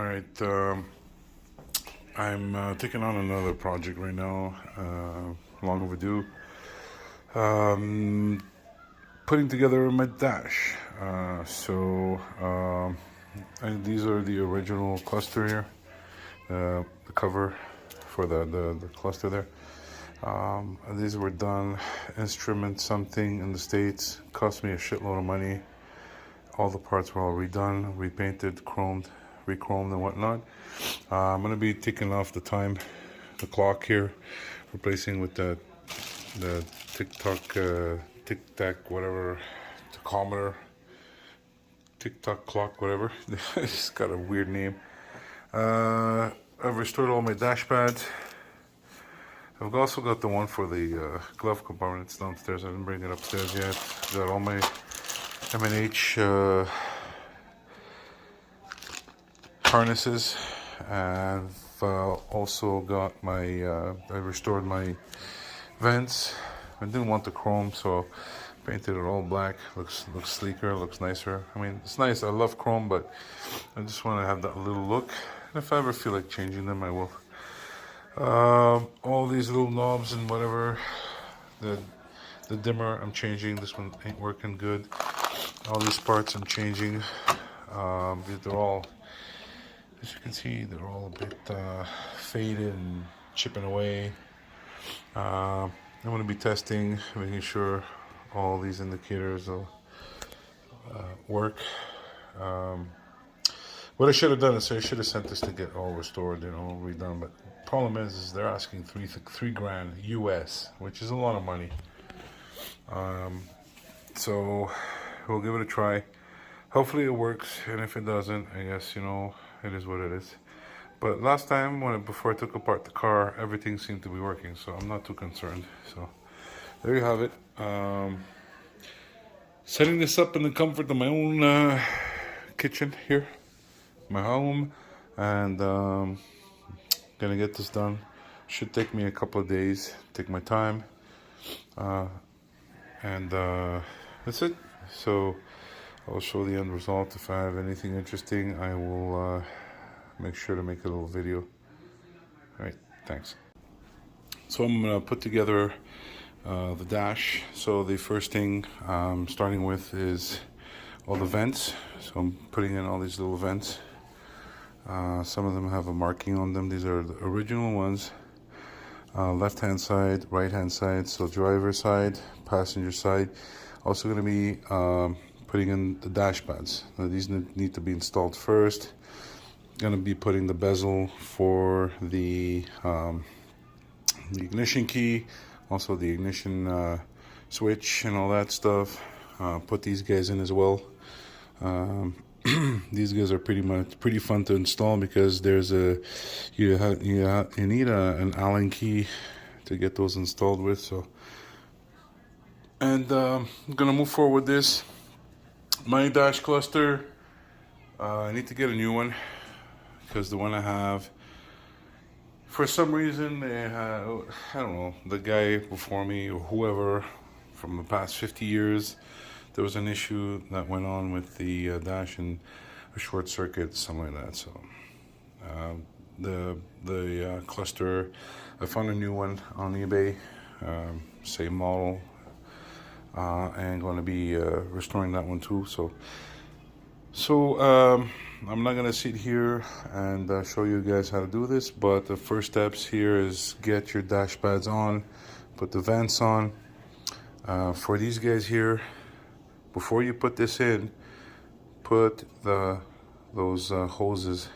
All right, I'm taking on another project right now, long overdue. Um, Putting together my dash. And these are the original cluster here, the cover for the cluster there. These were done instrument something in the States, cost me a shitload of money. All the parts were all redone, repainted, chromed, re-chromed and whatnot. I'm gonna be taking off the clock here, replacing with the tic tac, whatever, tachometer, tick tock clock, whatever. It's got a weird name. I've restored all my dash pads. I've also got the one for the glove compartment. It's downstairs. I didn't bring it upstairs yet. Got all my M&H harnesses, and also got my I restored my vents. I didn't want the chrome, so painted it all black. Looks sleeker, looks nicer. I mean, it's nice. I love chrome, but I just want to have that little look. And if I ever feel like changing them, I will. All these little knobs and whatever. The dimmer I'm changing. This one ain't working good. All these parts I'm changing. They're all, as you can see, they're all a bit faded and chipping away. I'm going to be testing, making sure all these indicators will work. What I should have done is I should have sent this to get all restored, redone. But the problem is they're asking three grand US, which is a lot of money. So we'll give it a try. Hopefully it works, and if it doesn't, I guess it is what it is. But last time, before I took apart the car, everything seemed to be working, so I'm not too concerned. So there you have it. Setting this up in the comfort of my own kitchen here, my home, and gonna get this done. Should take me a couple of days. Take my time, and that's it. So I'll show the end result. If I have anything interesting, I will make sure to make a little video. All right, thanks. So I'm gonna put together the dash. So the first thing I'm starting with is all the vents. So I'm putting in all these little vents. Some of them have a marking on them. These are the original ones. Left hand side, right hand side. So driver side, passenger side. Also gonna be putting in the dash pads. Now these need to be installed first. Gonna be putting the bezel for the ignition key, also the ignition switch and all that stuff. Put these guys in as well. These guys are pretty fun to install because there's you need an Allen key to get those installed with. So, and I'm gonna move forward with this. My dash cluster, I need to get a new one because the one I have, for some reason, I don't know, the guy before me or whoever from the past 50 years, there was an issue that went on with the dash and a short circuit, something like that. So the cluster, I found a new one on eBay, same model, and going to be restoring that one too. So I'm not gonna sit here and show you guys how to do this, but the first steps here is get your dash pads on, put the vents on. For these guys here, before you put this in, put those hoses,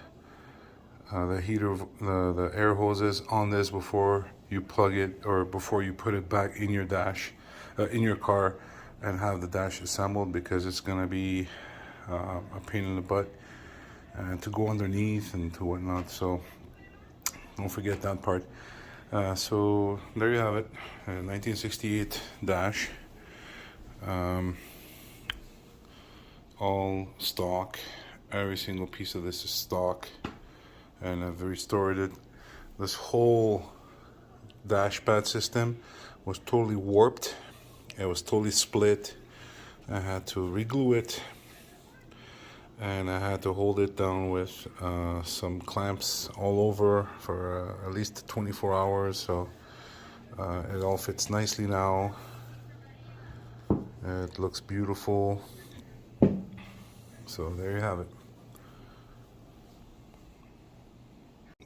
the heater, the air hoses on this before you plug it or before you put it back in your dash, in your car, and have the dash assembled, because it's gonna be a pain in the butt and to go underneath and to whatnot. So don't forget that part. So there you have it, 1968 dash, all stock. Every single piece of this is stock, and I've restored it. This whole dash pad system was totally warped. It was totally split. I had to reglue it. and I had to hold it down with some clamps all over for at least 24 hours. So it all fits nicely now. It looks beautiful. So there you have it.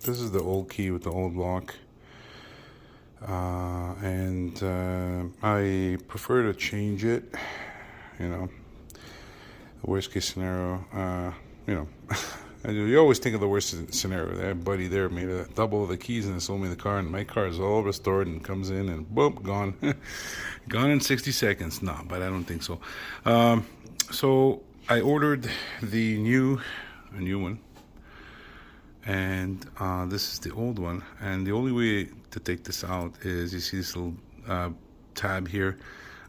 This is the old key with the old lock. And I prefer to change it, you know, worst case scenario, you know, you always think of the worst scenario. That buddy there made a double of the keys and sold me the car, and my car is all restored and comes in and boom, gone. Gone in 60 seconds. No, but I don't think so. So I ordered a new one, and this is the old one, and the only way to take this out is, you see this little tab here.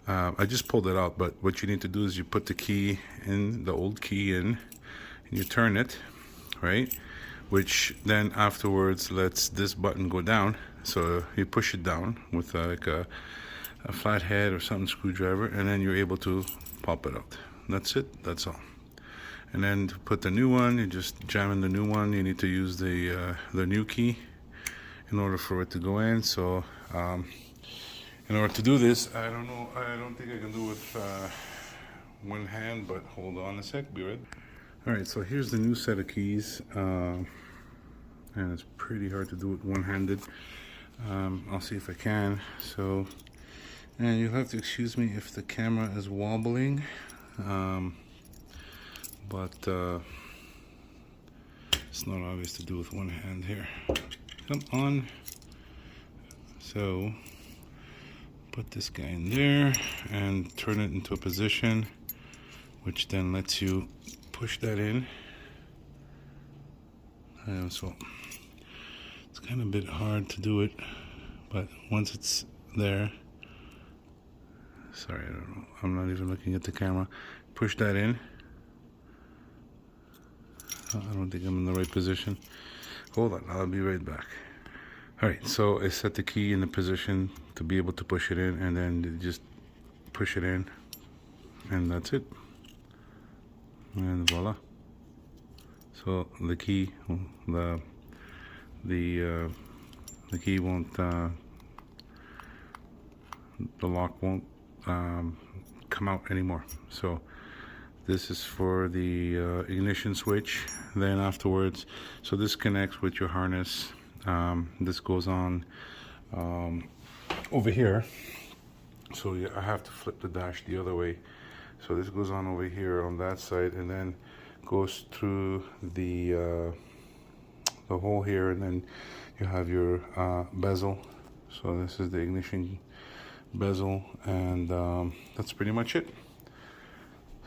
I just pulled it out, but what you need to do is you put the key in, the old key in, and you turn it, right? Which then afterwards lets this button go down. So you push it down with like a flathead or something, screwdriver, and then you're able to pop it out. That's it, that's all. And then to put the new one, you just jam in the new one. You need to use the new key in order for it to go in. So in order to do this, I don't think I can do it with one hand, but hold on a sec, be right. All right, so here's the new set of keys, and it's pretty hard to do it one-handed. I'll see if I can. So, and you'll have to excuse me if the camera is wobbling, but it's not obvious to do with one hand here. Come on. So put this guy in there and turn it into a position, which then lets you push that in. And so it's kind of a bit hard to do it, but once it's there, sorry, I don't know, I'm not even looking at the camera. Push that in. I don't think I'm in the right position. Hold on, I'll be right back. All right, so I set the key in the position to be able to push it in, and then you just push it in, and that's it. And voila. So the key, the key won't, the lock won't come out anymore. So this is for the ignition switch. Then afterwards, so this connects with your harness. This goes on over here. So I have to flip the dash the other way. So this goes on over here on that side, and then goes through the hole here, and then you have your bezel. So this is the ignition bezel, and that's pretty much it.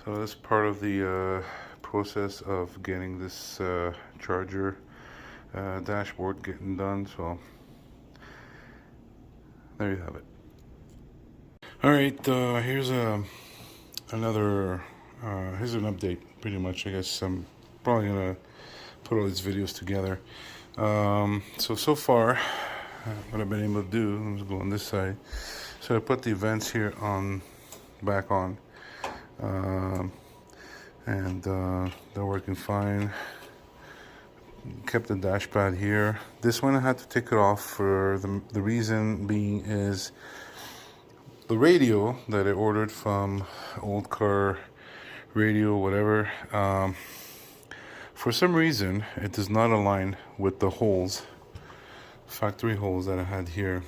So that's part of the process of getting this charger dashboard getting done. So there you have it. All right, here's another here's an update, pretty much. I guess I'm probably gonna put all these videos together. So far, what I've been able to do, let's go on this side. So I put the vents here on, back on, and they're working fine. Kept the dash pad here. This one I had to take it off for the reason being is the radio that I ordered from Old Car Radio, whatever, for some reason it does not align with the holes, factory holes that I had here.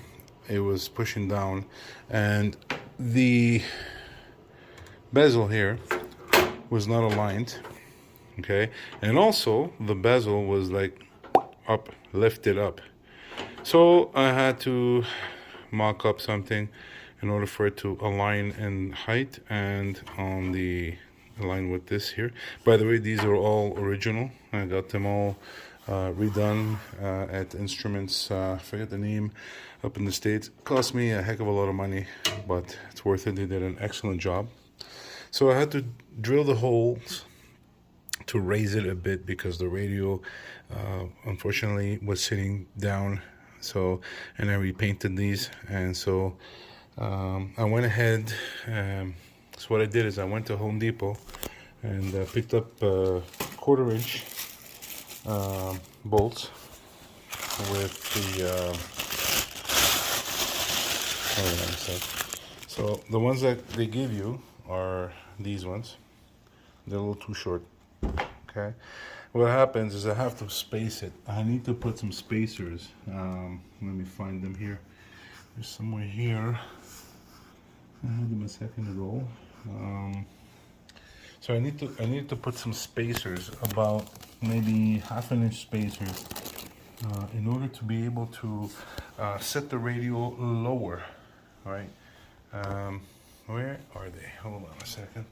It was pushing down, and the bezel here was not aligned, okay, and also the bezel was like up, lifted up. So I had to mock up something in order for it to align in height and on the align with this here. By the way, these are all original. I got them all redone at Instruments, I forget the name, up in the States. Cost me a heck of a lot of money, but it's worth it. They did an excellent job. So I had to drill the holes to raise it a bit because the radio unfortunately was sitting down. So, and I repainted these, and so I went ahead, so what I did is I went to Home Depot and picked up 1/4 inch bolts with the hold on a sec. So the ones that they give you are these ones. They're a little too short. Okay. What happens is I have to space it. I need to put some spacers. Let me find them here. There's somewhere here. I had them a second ago. So I need to put some spacers, about maybe 1/2 inch spacers, in order to be able to set the radio lower. All right. Where are they? Hold on a second.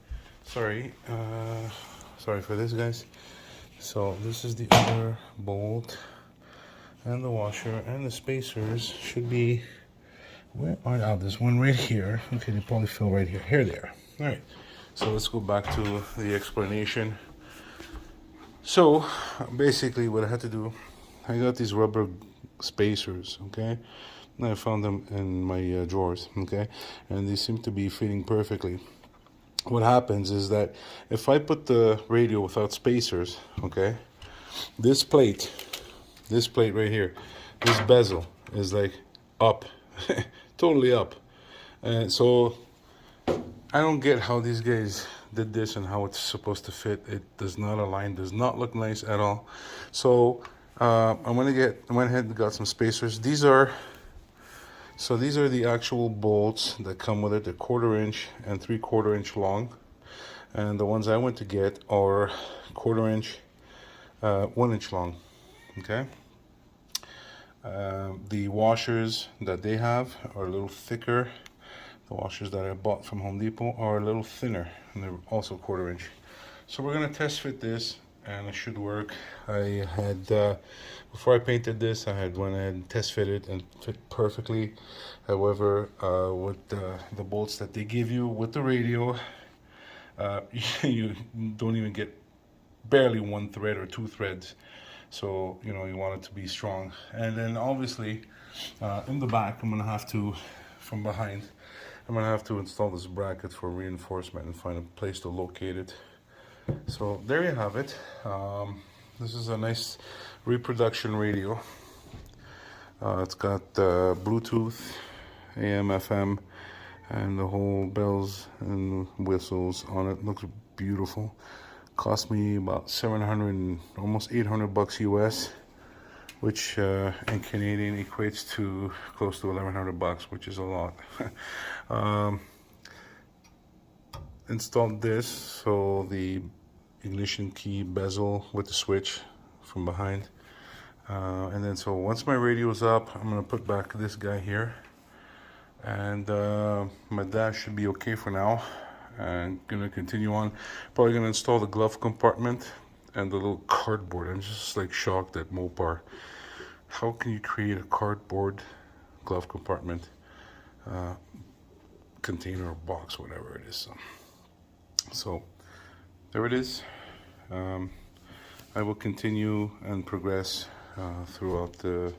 Sorry. Sorry for this, guys. So this is the other bolt, and the washer, and the spacers should be. Where are they? Oh, there's one right here. Okay, they probably fell right here. Here they are. All right. So let's go back to the explanation. So basically, what I had to do, I got these rubber spacers. Okay, and I found them in my drawers. Okay, and they seem to be fitting perfectly. What happens is that if I put the radio without spacers, okay, this plate right here, this bezel is like up, totally up. And so I don't get how these guys did this and how it's supposed to fit. It does not align, does not look nice at all. So I went ahead and got some spacers. These are the actual bolts that come with it. They're 1/4 inch and 3/4 inch long. And the ones I went to get are 1/4 inch, 1 inch long. Okay. The washers that they have are a little thicker. The washers that I bought from Home Depot are a little thinner, and they're also 1/4 inch. So we're gonna test fit this, and it should work. I had before I painted this, I had went ahead and test fitted and fit perfectly. However, with the bolts that they give you with the radio, you don't even get barely 1 thread or 2 threads. So you know, you want it to be strong. And then obviously in the back, I'm gonna have to, from behind, I'm gonna have to install this bracket for reinforcement and find a place to locate it. So there you have it. This is a nice reproduction radio. It's got Bluetooth, AM, FM, and the whole bells and whistles on it. Looks beautiful. Cost me about 700 and almost 800 bucks US, which in Canadian equates to close to 1100 bucks, which is a lot. Installed this, so the ignition key bezel with the switch from behind, and then so once my radio is up, I'm gonna put back this guy here, and my dash should be okay for now. And gonna continue on. Probably gonna install the glove compartment and the little cardboard. I'm just like shocked at Mopar. How can you create a cardboard glove compartment container or box, whatever it is? So there it is. I will continue and progress throughout the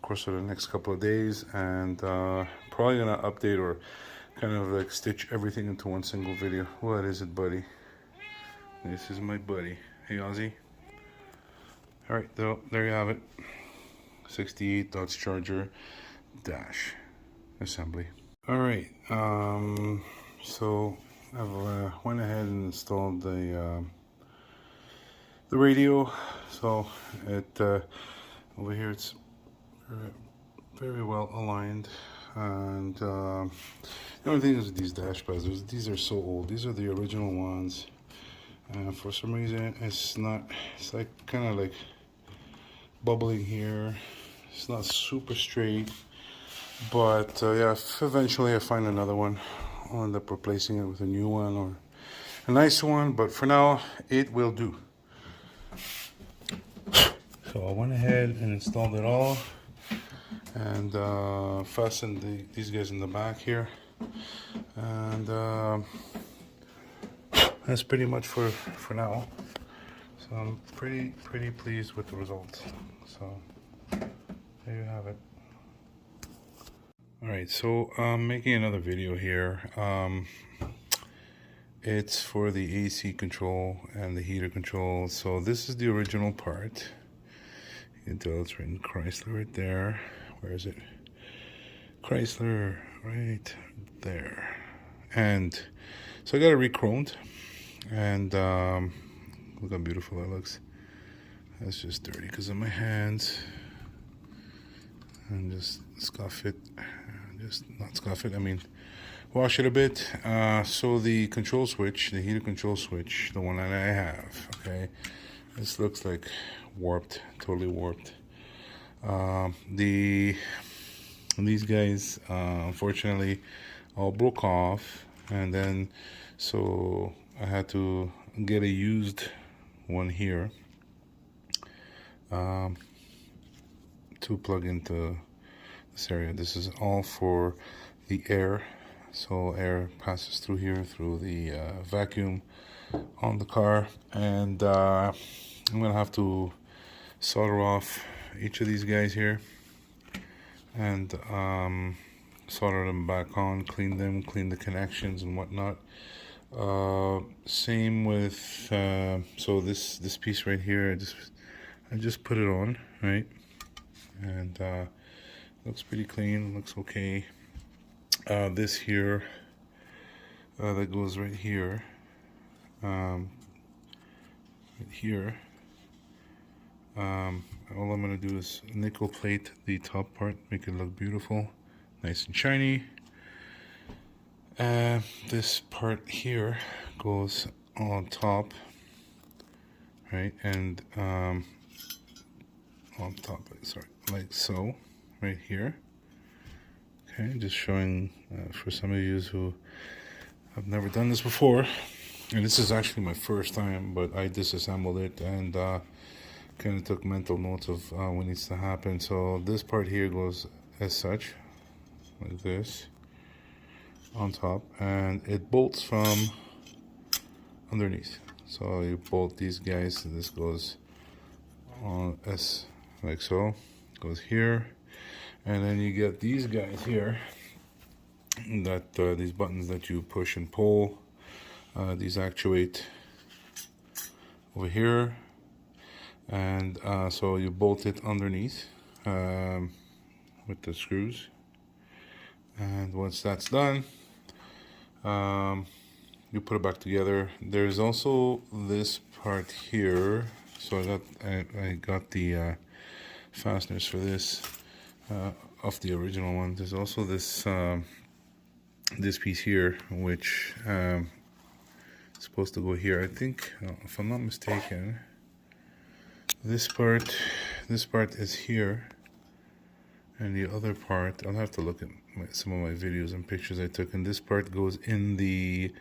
course of the next couple of days, and probably gonna update or kind of like stitch everything into one single video. What is it, buddy? This is my buddy. Hey, Ozzy. All right, so there you have it. 68 Dodge Charger dash assembly. All right, so I've went ahead and installed the radio. So it over here it's very well aligned, and the only thing is with these dash pads, these are so old. These are the original ones, and for some reason it's like kind of like bubbling here. It's not super straight, but yeah, if eventually I find another one, I'll end up replacing it with a new one or a nice one, but for now it will do. So I went ahead and installed it all, and fastened these guys in the back here, and that's pretty much for now. So I'm pretty pleased with the results. So there you have it. All right, so I'm making another video here. It's for the AC control and the heater control. So this is the original part. You can tell it's written Chrysler right there. Where is it? Chrysler right there. And so I got it re-chromed, and look how beautiful that looks. That's just dirty because of my hands. And just scuff it, just not scuff it, I mean wash it a bit. So the control switch, the heater control switch, the one that I have, okay, this looks like warped, totally warped. These guys unfortunately all broke off, and then so I had to get a used one here to plug into this area. This is all for the air, so air passes through here through the vacuum on the car, and I'm gonna have to solder off each of these guys here and solder them back on, clean them, clean the connections and whatnot. Same with so this piece right here, I just put it on, right? And looks pretty clean, looks okay. This here that goes right here, right here. All I'm gonna do is nickel plate the top part, make it look beautiful, nice and shiny. This part here goes on top, right? And on top, sorry, like so, right here. Okay, just showing for some of you who have never done this before, and this is actually my first time, but I disassembled it and kind of took mental notes of what needs to happen. So this part here goes as such, like this, on top, and it bolts from underneath. So you bolt these guys, and this goes on as like so, goes here, and then you get these guys here that these buttons that you push and pull, these actuate over here, and so you bolt it underneath with the screws, and once that's done, you put it back together. There's also this part here, so I got the fasteners for this of the original one. There's also this this piece here, which is supposed to go here. I think, if I'm not mistaken, this part is here, and the other part, I'll have to look at some of my videos and pictures I took, and this part goes in the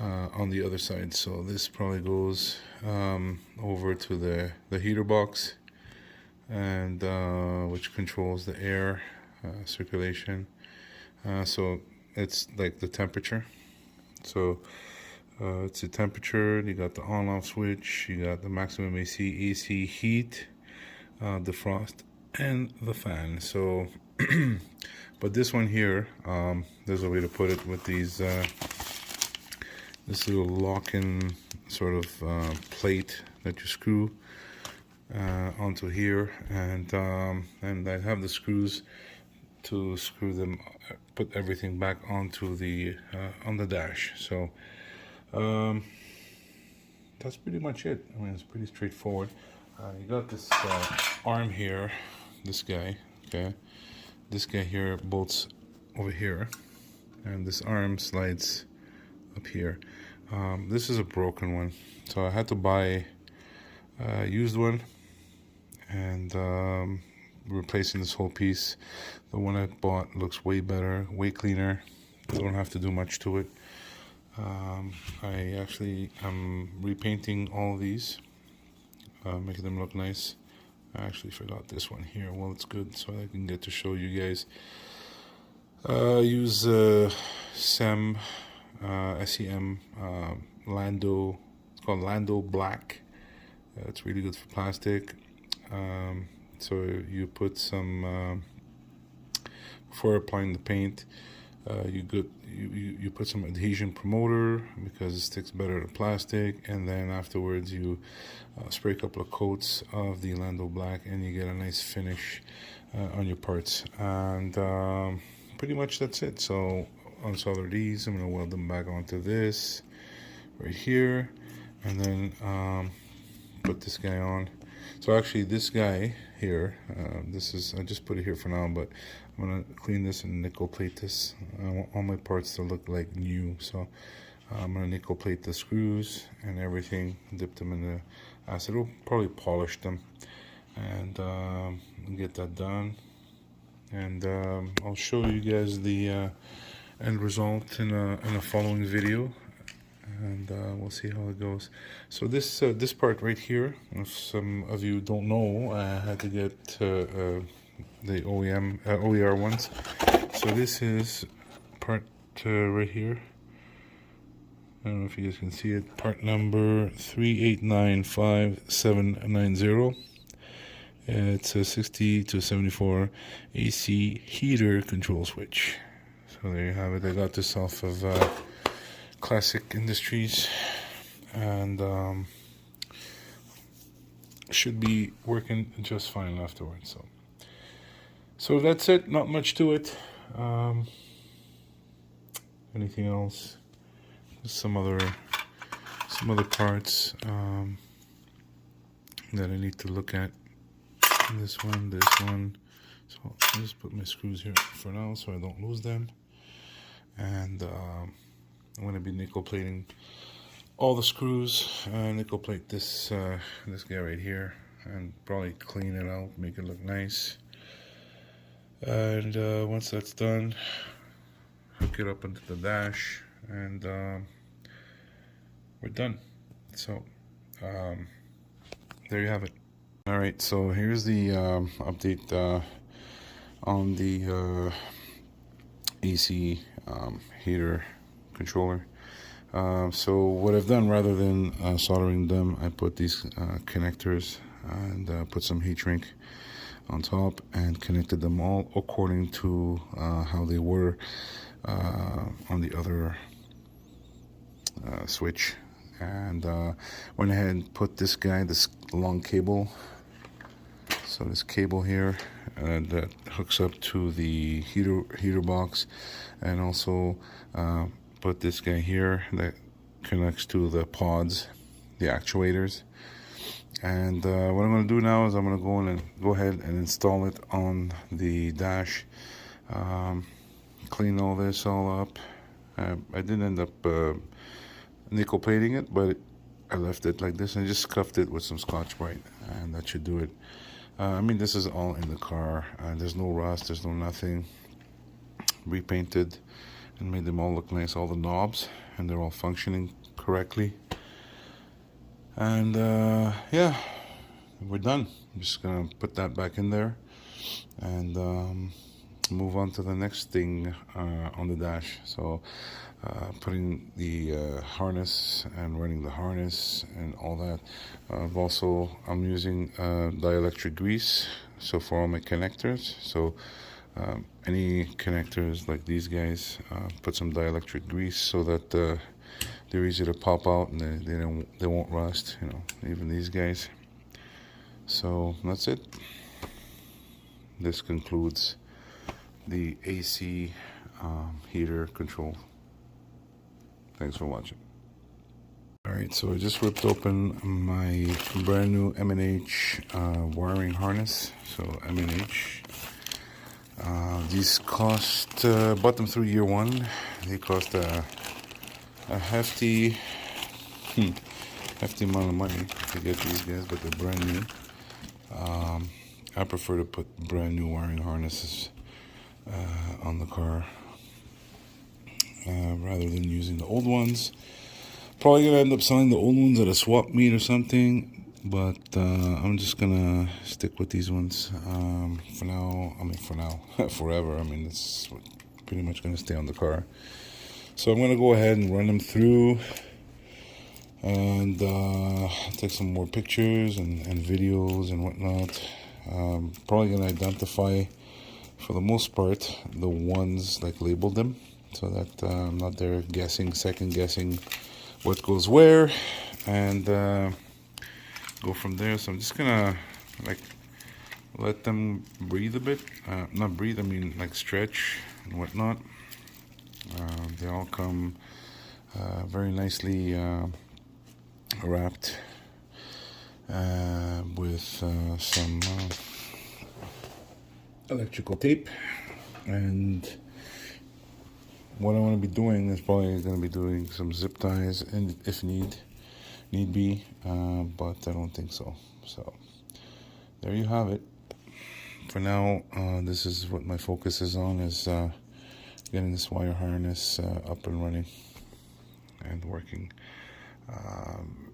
on the other side. So this probably goes over to the heater box, and which controls the air circulation. So it's like the temperature. So it's the temperature. You got the on-off switch. You got the maximum AC heat, defrost, and the fan. So, but this one here, there's a way to put it with these. This little lock-in sort of plate that you screw onto here, and I have the screws to screw them, put everything back onto the on the dash. So that's pretty much it. I mean, it's pretty straightforward. You got this arm here, this guy, okay? This guy here bolts over here, and this arm slides up here. This is a broken one, so I had to buy a used one, and replacing this whole piece. The one I bought looks way better, way cleaner. I don't have to do much to it. I'm repainting all these, making them look nice. I actually forgot this one here. Well, it's good, so I can get to show you guys. Use SEM Lando. It's called Lando Black. It's really good for plastic. So you put some before applying the paint. you put some adhesion promoter because it sticks better to plastic, and then afterwards you spray a couple of coats of the Lando Black, and you get a nice finish on your parts. And pretty much that's it. So unsolder these. I'm gonna weld them back onto this right here, and then put this guy on. So actually this guy here, I just put it here for now, but I'm gonna clean this and nickel plate this. I want all my parts to look like new, so I'm gonna nickel plate the screws and everything, dip them in the acid. It'll probably polish them, and get that done. And I'll show you guys the end result in a following video, and we'll see how it goes. So this part right here, if some of you don't know, I had to get the OER ones. So this is part right here. I don't know if you guys can see it. Part number 3895790. It's a 60 to 74 AC heater control switch. So there you have it. I got this off of Classic Industries, and should be working just fine afterwards. So that's it. Not much to it. Anything else? Some other parts that I need to look at. This one. So I'll just put my screws here for now so I don't lose them. And I'm going to be nickel plating all the screws. Nickel plate this guy right here, and probably clean it out, make it look nice. And once that's done, hook it up into the dash, and we're done. So there you have it. All right, so here's the update on the AC heater controller. So what I've done, rather than soldering them, I put these connectors and put some heat shrink on top and connected them all according to how they were on the other switch. And went ahead and put this long cable. So this cable here that hooks up to the heater box, and also put this guy here that connects to the pods, the actuators. And what I'm going to do now is I'm going to go ahead and install it on the dash. Clean all this all up. I didn't end up nickel plating it, but I left it like this and just scuffed it with some Scotch-Brite, and that should do it. I mean, this is all in the car. There's no rust, there's no nothing. Repainted and made them all look nice, all the knobs, and they're all functioning correctly. And yeah, we're done. I'm just gonna put that back in there and move on to the next thing on the dash. So putting the harness and running the harness and all that. I'm using dielectric grease, so for all my connectors. So any connectors like these guys, put some dielectric grease so that they're easy to pop out and they won't rust, you know, even these guys. So that's it. This concludes the AC heater control. Thanks for watching. Alright, so I just ripped open my brand new M&H wiring harness. So M&H. These cost, bought them through year one. They cost a hefty amount of money to get these guys, but they're brand new. I prefer to put brand new wiring harnesses on the car rather than using the old ones. Probably gonna end up selling the old ones at a swap meet or something, but I'm just gonna stick with these ones for now. I mean, for now, forever. I mean, it's pretty much gonna stay on the car. So I'm gonna go ahead and run them through and take some more pictures and videos and whatnot. Probably gonna identify, for the most part, the ones, like label them so that I'm not there second guessing what goes where, and go from there. So I'm just gonna like let them breathe a bit. Not breathe, I mean like stretch and whatnot. They all come very nicely wrapped with some electrical tape. And what I want to be doing is probably going to be doing some zip ties, and if need be, but I don't think so. So there you have it. For now, this is what my focus is on, is getting this wire harness up and running and working,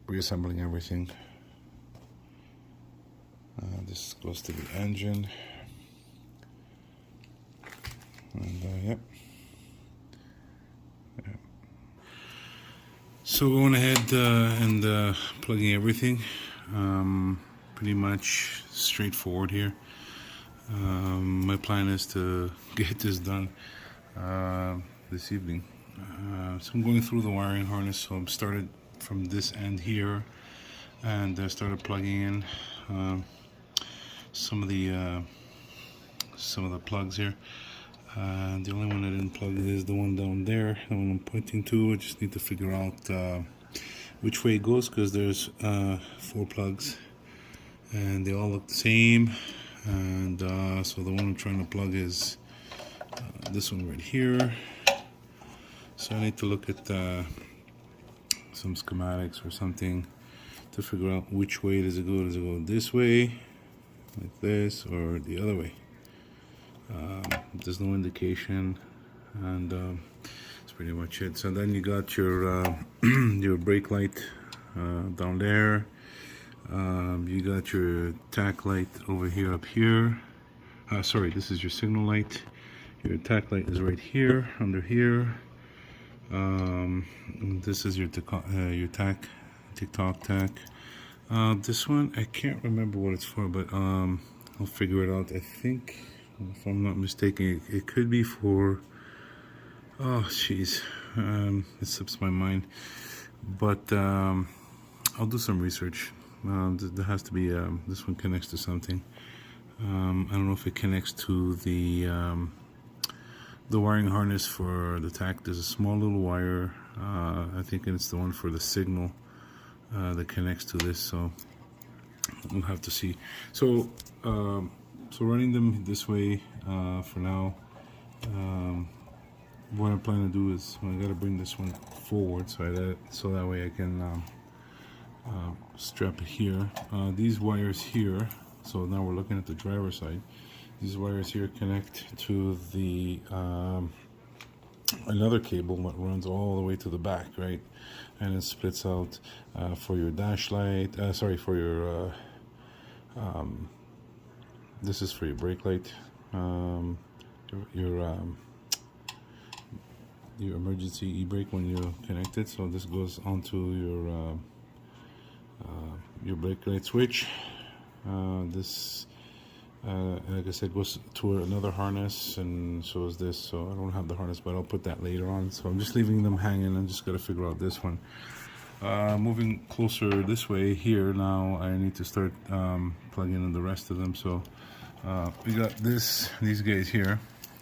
reassembling everything. This goes to the engine, and yep. So going ahead and plugging everything, pretty much straightforward here. My plan is to get this done this evening. So I'm going through the wiring harness. So I'm started from this end here, and I started plugging in some of the plugs here. The only one I didn't plug is the one down there, the one I'm pointing to. I just need to figure out which way it goes, because there's 4 plugs and they all look the same. And so the one I'm trying to plug is this one right here. So I need to look at some schematics or something to figure out which way does it go. Does it go this way, like this, or the other way? There's no indication, and that's pretty much it. So then you got your your brake light down there. You got your tack light over here, up here. Sorry, this is your signal light. Your tack light is right here, under here. This is your tack, TikTok tack. This one, I can't remember what it's for, but I'll figure it out. I think, if I'm not mistaken, it could be for, oh jeez, it slips my mind, but I'll do some research. There has to be, this one connects to something. I don't know if it connects to the wiring harness for the tack. There's a small little wire, I think it's the one for the signal that connects to this, so we'll have to see. So so running them this way for now. What I'm planning to do is, I got to bring this one forward so that way I can strap it here. These wires here, so now we're looking at the driver's side. These wires here connect to the another cable that runs all the way to the back, right? And it splits out for your dash light. Sorry, for your this is for your brake light, your emergency e-brake when you connect it. So this goes onto your brake light switch. This, like I said, goes to another harness, and so is this. So I don't have the harness, but I'll put that later on. So I'm just leaving them hanging. I'm just gotta figure out this one. Moving closer this way here now, I need to start plugging in the rest of them. So we got these guys here.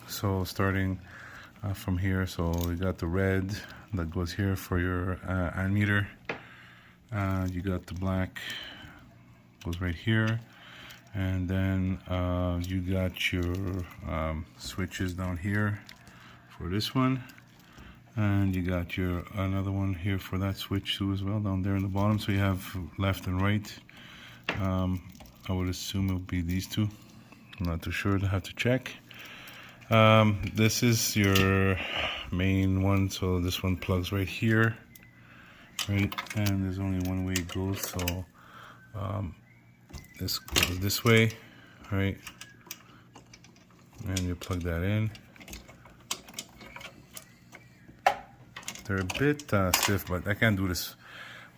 So starting from here, so we got the red that goes here for your ammeter. You got the black goes right here, and then you got your switches down here for this one, and you got your another one here for that switch too as well, down there in the bottom. So you have left and right. I would assume it would be these two. I'm not too sure, to have to check. This is your main one, so this one plugs right here, right? And there's only one way it goes, so this goes this way, right? And you plug that in. They're a bit stiff, but I can't do this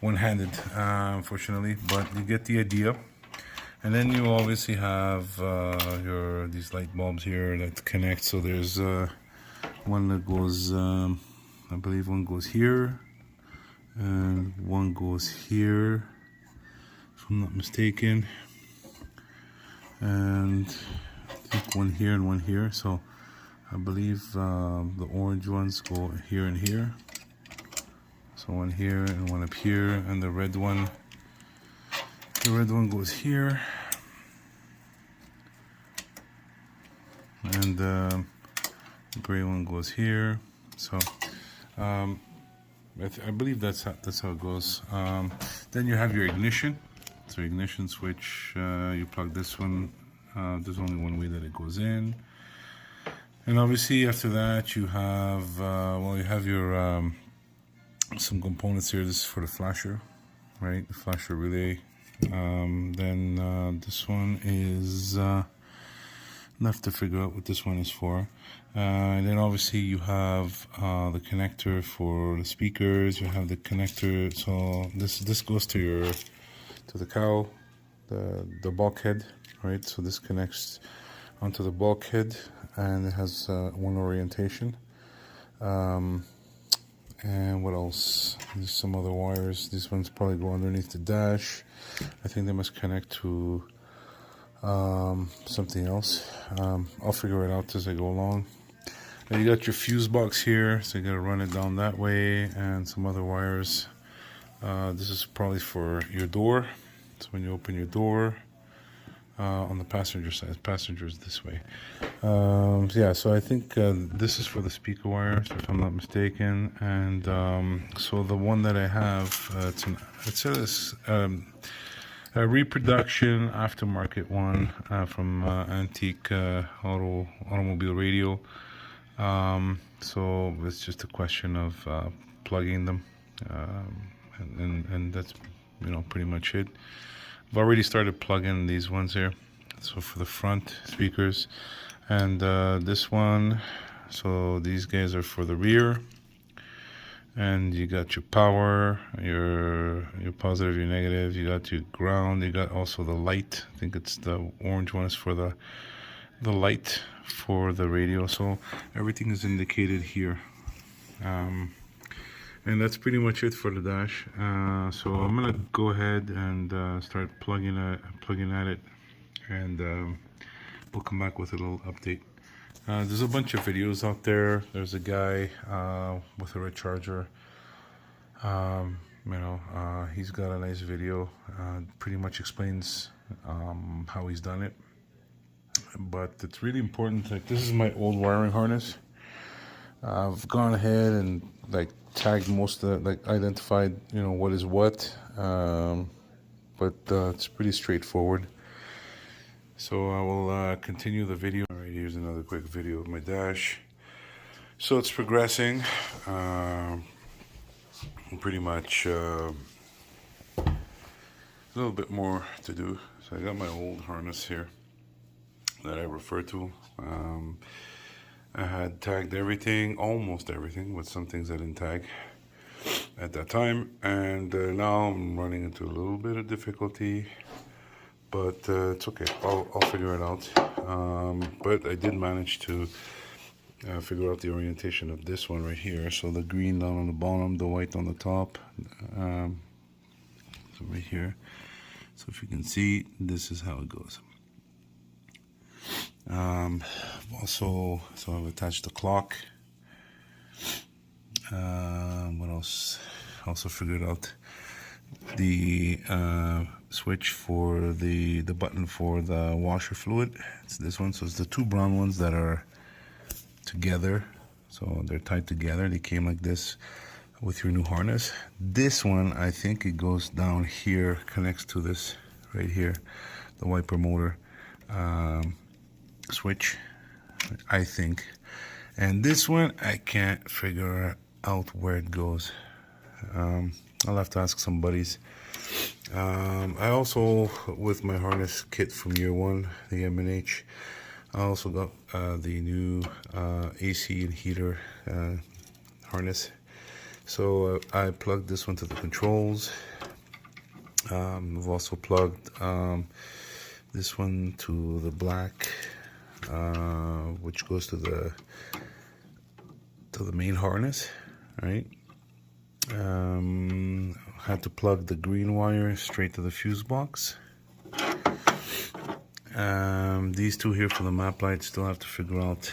one-handed, unfortunately, but you get the idea. And then you obviously have these light bulbs here that connect. So there's one that goes, I believe one goes here, and one goes here, if I'm not mistaken, and I think one here and one here. So I believe the orange ones go here and here. So one here and one up here, and the red one goes here, and the gray one goes here. So I believe that's how it goes. Then you have your ignition. So ignition switch, you plug this one. There's only one way that it goes in. And obviously after that you have, you have your some components here. This is for the flasher, right? The flasher relay. Then this one is left to figure out what this one is for. And then obviously you have the connector for the speakers. You have the connector. So this goes to the cowl, the bulkhead, right? So this connects onto the bulkhead, and it has one orientation. And what else? There's some other wires. These ones probably go underneath the dash. I think they must connect to something else. I'll figure it out as I go along. Now you got your fuse box here, so you gotta run it down that way, and some other wires. This is probably for your door. So when you open your door, on the passenger side, passenger is this way. Yeah, so I think this is for the speaker wires, if I'm not mistaken. And so the one that I have, it's a reproduction aftermarket one from Antique Automobile Radio. So it's just a question of plugging them, and that's pretty much it. I've already started plugging these ones here. So for the front speakers, and this one, so these guys are for the rear. And you got your power, your positive, your negative. You got your ground. You got also the light. I think it's the orange one is for the light for the radio. So everything is indicated here. And that's pretty much it for the dash. So I'm gonna go ahead and start plugging at it, and we'll come back with a little update. There's a bunch of videos out there. There's a guy with a red charger. He's got a nice video. Pretty much explains how he's done it. But it's really important. Like, this is my old wiring harness. I've gone ahead and tagged most of identified what is what. But it's pretty straightforward. So I will continue the video. All right, here's another quick video of my dash. So it's progressing. Pretty much a little bit more to do. So I got my old harness here that I refer to. I had tagged everything, almost everything, with some things I didn't tag at that time. And now I'm running into a little bit of difficulty. But it's okay. I'll figure it out. But I did manage to figure out the orientation of this one right here. So the green down on the bottom, the white on the top. So right here. So if you can see, this is how it goes. Also, so I've attached the clock. What else? Also figured out the switch for the button for the washer fluid. It's this one. So it's the two brown ones that are together. So they're tied together. They came like this with your new harness. This one, I think it goes down here, connects to this right here, the wiper motor switch, I think. And this one, I can't figure out where it goes. I'll have to ask some buddies. I also, with my harness kit from year one, the M&H, I also got the new AC and heater harness. So I plugged this one to the controls. I've also plugged this one to the black, which goes to the to the main harness, right? Had to plug the green wire straight to the fuse box. These two here for the map lights, still have to figure out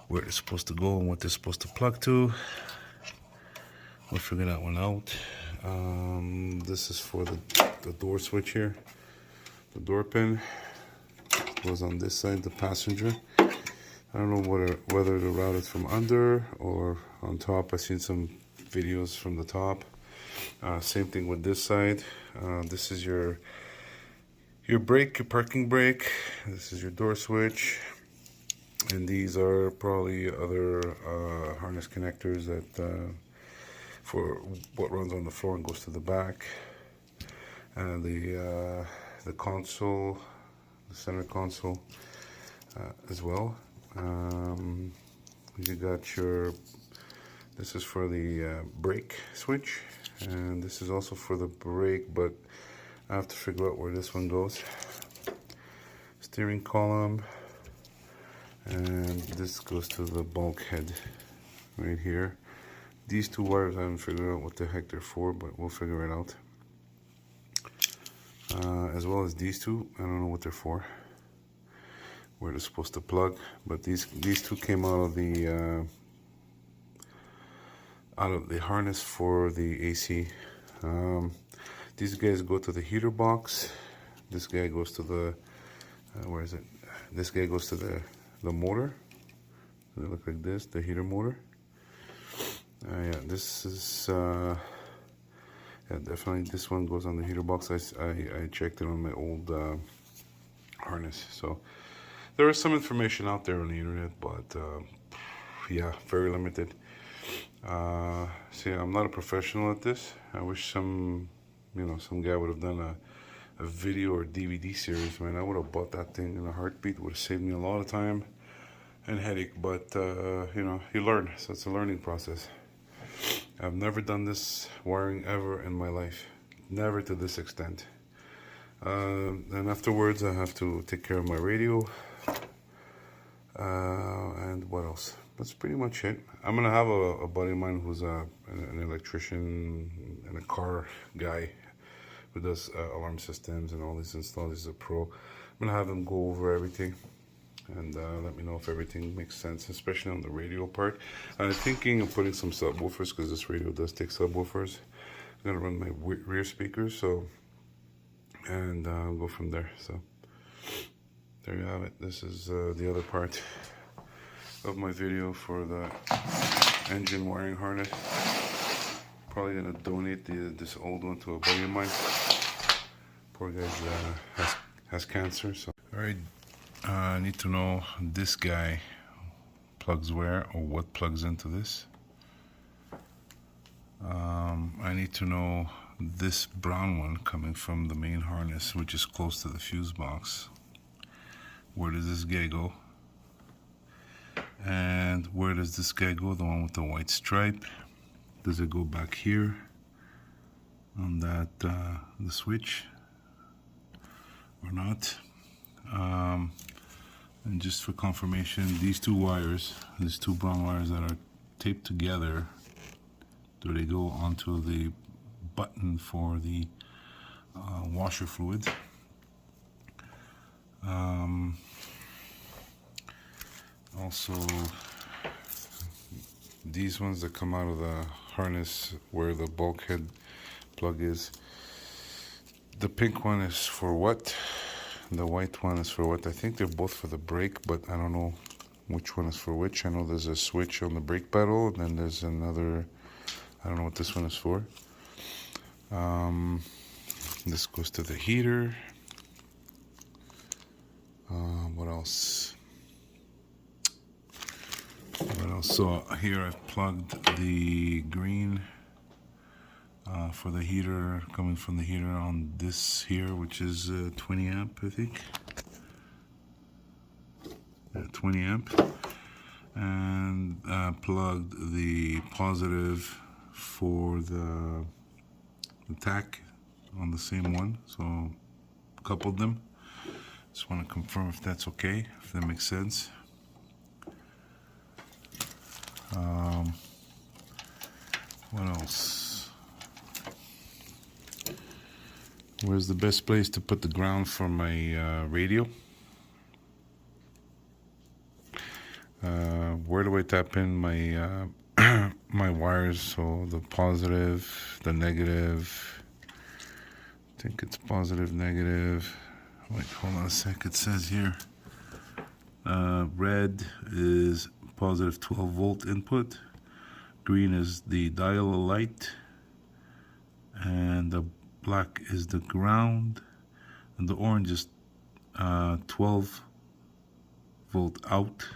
where they're supposed to go and what they're supposed to plug to. We'll figure that one out. This is for the door switch here. The door pin goes on this side, the passenger. I don't know whether the route is from under or on top. I've seen some videos from the top. Same thing with this side. This is your brake, your parking brake. This is your door switch. And these are probably other harness connectors that for what runs on the floor and goes to the back. And the console, the center console as well. You got your, this is for the brake switch, and this is also for the brake, but I have to figure out where this one goes. Steering column, and this goes to the bulkhead right here. These two wires I haven't figured out what the heck they're for, but we'll figure it out. As well as these two, I don't know what they're for, where they're supposed to plug, but these two came out of the harness for the AC. These guys go to the heater box. This guy goes to the where is it? This guy goes to the motor. They look like this, the heater motor. Yeah, this is yeah, definitely this one goes on the heater box. I checked it on my old harness, so there is some information out there on the internet, but yeah, very limited. See, I'm not a professional at this. I wish some guy would have done a video or DVD series. Man, I would have bought that thing in a heartbeat. Would have saved me a lot of time and headache. But you learn, so it's a learning process. I've never done this wiring ever in my life, never to this extent. And afterwards, I have to take care of my radio. And what else? That's pretty much it. I'm gonna have a buddy of mine who's an electrician and a car guy who does alarm systems and all these installs. He's a pro. I'm gonna have him go over everything and let me know if everything makes sense, especially on the radio part. I'm thinking of putting some subwoofers because this radio does take subwoofers. I'm gonna run my rear speakers, so and go from there. So there you have it. This is the other part of my video for the engine wiring harness. Probably gonna donate this old one to a buddy of mine. Poor guy has cancer. So all right, I need to know this guy plugs where or what plugs into this. I need to know this brown one coming from the main harness, which is close to the fuse box. Where does this guy go? And where does this guy go? The one with the white stripe. Does it go back here on that the switch or not? And just for confirmation, these two wires, these two brown wires that are taped together, do they go onto the button for the washer fluid? Also, these ones that come out of the harness where the bulkhead plug is, the pink one is for what? The white one is for what? I think they're both for the brake, but I don't know which one is for which. I know there's a switch on the brake pedal, and then there's another, I don't know what this one is for. This goes to the heater. What else? So here I've plugged the green for the heater, coming from the heater on this here, which is 20 amp, I think. Yeah, 20 amp. And plugged the positive for the tack on the same one, so coupled them. Just want to confirm if that's okay, if that makes sense. What else? Where's the best place to put the ground for my radio? Where do I tap in my my wires? So the positive, the negative. I think it's positive, negative. Wait, hold on a sec. It says here red is positive 12 volt input, green is the dial light, and the black is the ground, and the orange is 12 volt out,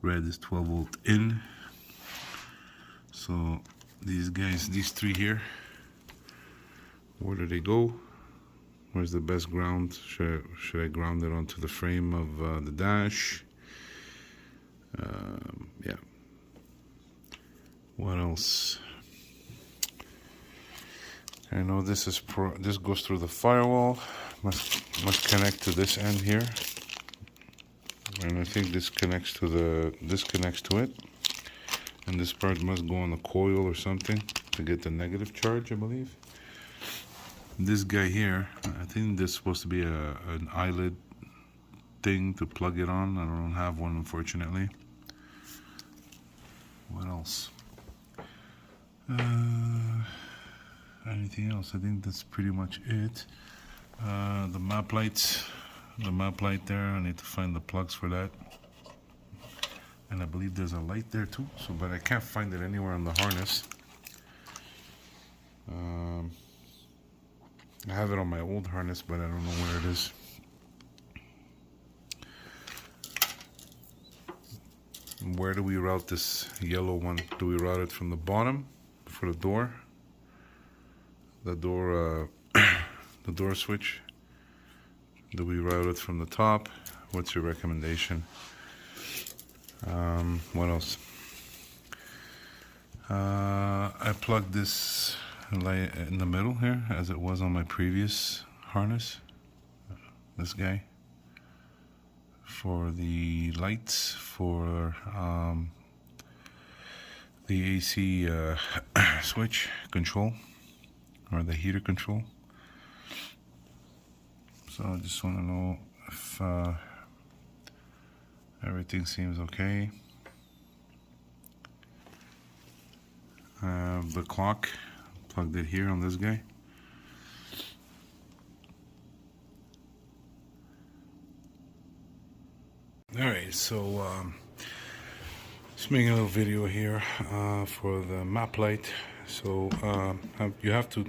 red is 12 volt in. So these guys, these three here, where do they go? Where's the best ground? Should I ground it onto the frame of the dash? Yeah. What else? I know this is this goes through the firewall. Must connect to this end here, and I think this connects to it. And this part must go on the coil or something to get the negative charge, I believe. This guy here, I think this is supposed to be an eyelid thing to plug it on. I don't have one, unfortunately. What else? Anything else? I think that's pretty much it. The map lights, the map light there, I need to find the plugs for that. And I believe there's a light there too, but I can't find it anywhere on the harness. I have it on my old harness, but I don't know where it is. Where do we route this yellow one? Do we route it from the bottom for the door? The door switch? Do we route it from the top? What's your recommendation? What else? I plugged this light in the middle here, as it was on my previous harness. This guy for the lights, for the AC switch control, or the heater control. So I just want to know if everything seems okay. The clock, plugged it here on this guy. Alright, so just making a little video here for the map light. So you have to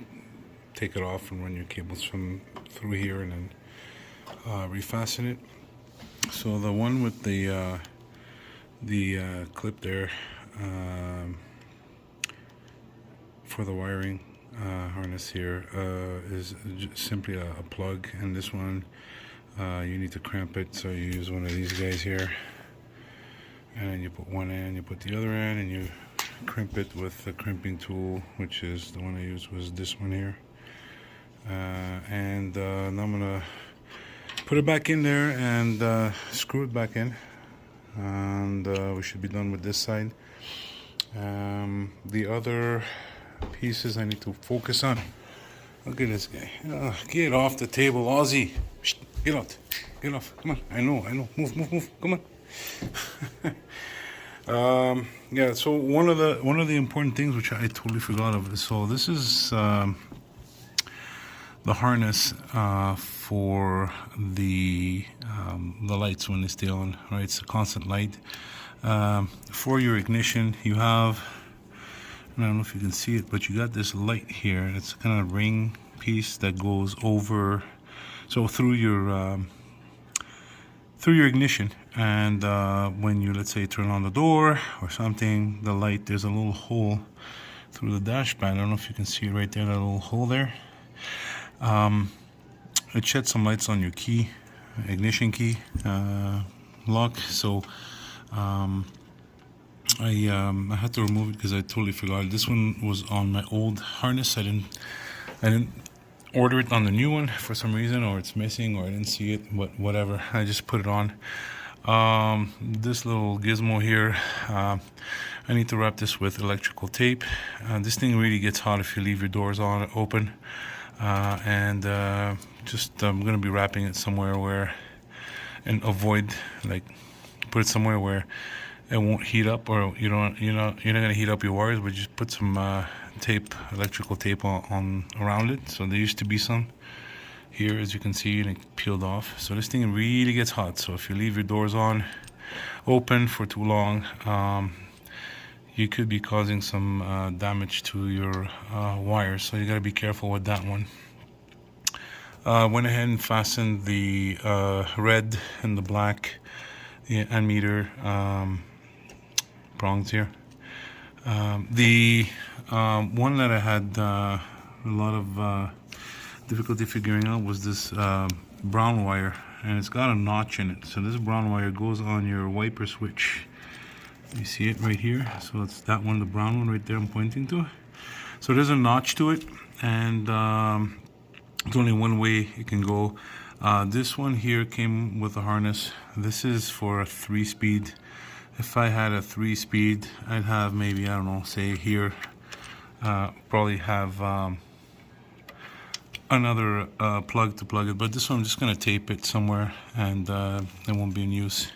take it off and run your cables from through here and then refasten it. So the one with the clip there for the wiring harness here is simply a plug, and this one you need to cramp it. So you use one of these guys here, and you put one end, you put the other end, and you crimp it with the crimping tool, which is the one I used was this one here. And now I'm gonna put it back in there and screw it back in, and we should be done with this side. The other pieces I need to focus on. Look at this guy. Get off the table, Aussie. Get out. Get off. Come on. I know. Move. Come on. Yeah, so one of the important things which I totally forgot of. So this is the harness for the lights when they stay on. Right, it's a constant light. For your ignition, you have, I don't know if you can see it, but you got this light here. It's kind of ring piece that goes over, so through your ignition, and when you, let's say, turn on the door or something, the light, there's a little hole through the dash band. I don't know if you can see it right there, that little hole there. It sheds some lights on your key, ignition key lock. So I had to remove it because I totally forgot. This one was on my old harness. I didn't order it on the new one for some reason, or it's missing, or I didn't see it, but whatever. I just put it on. This little gizmo here, I need to wrap this with electrical tape. This thing really gets hot if you leave your doors on open, and I'm gonna be wrapping it somewhere where, and avoid, like, put it somewhere where it won't heat up, or you're not gonna heat up your wires, but just put some tape, electrical tape on around it. So there used to be some here, as you can see, and it peeled off. So this thing really gets hot. So if you leave your doors on open for too long, you could be causing some damage to your wires. So you got to be careful with that one. Went ahead and fastened the red and the black ammeter prongs here. The one that I had a lot of difficulty figuring out was this brown wire, and it's got a notch in it. So this brown wire goes on your wiper switch. You see it right here? So it's that one, the brown one right there I'm pointing to. So there's a notch to it, and there's only one way it can go. This one here came with a harness. This is for a 3-speed. If I had a 3-speed, I'd have maybe, I don't know, say here, probably have another plug to plug it. But this one, I'm just going to tape it somewhere, and it won't be in use.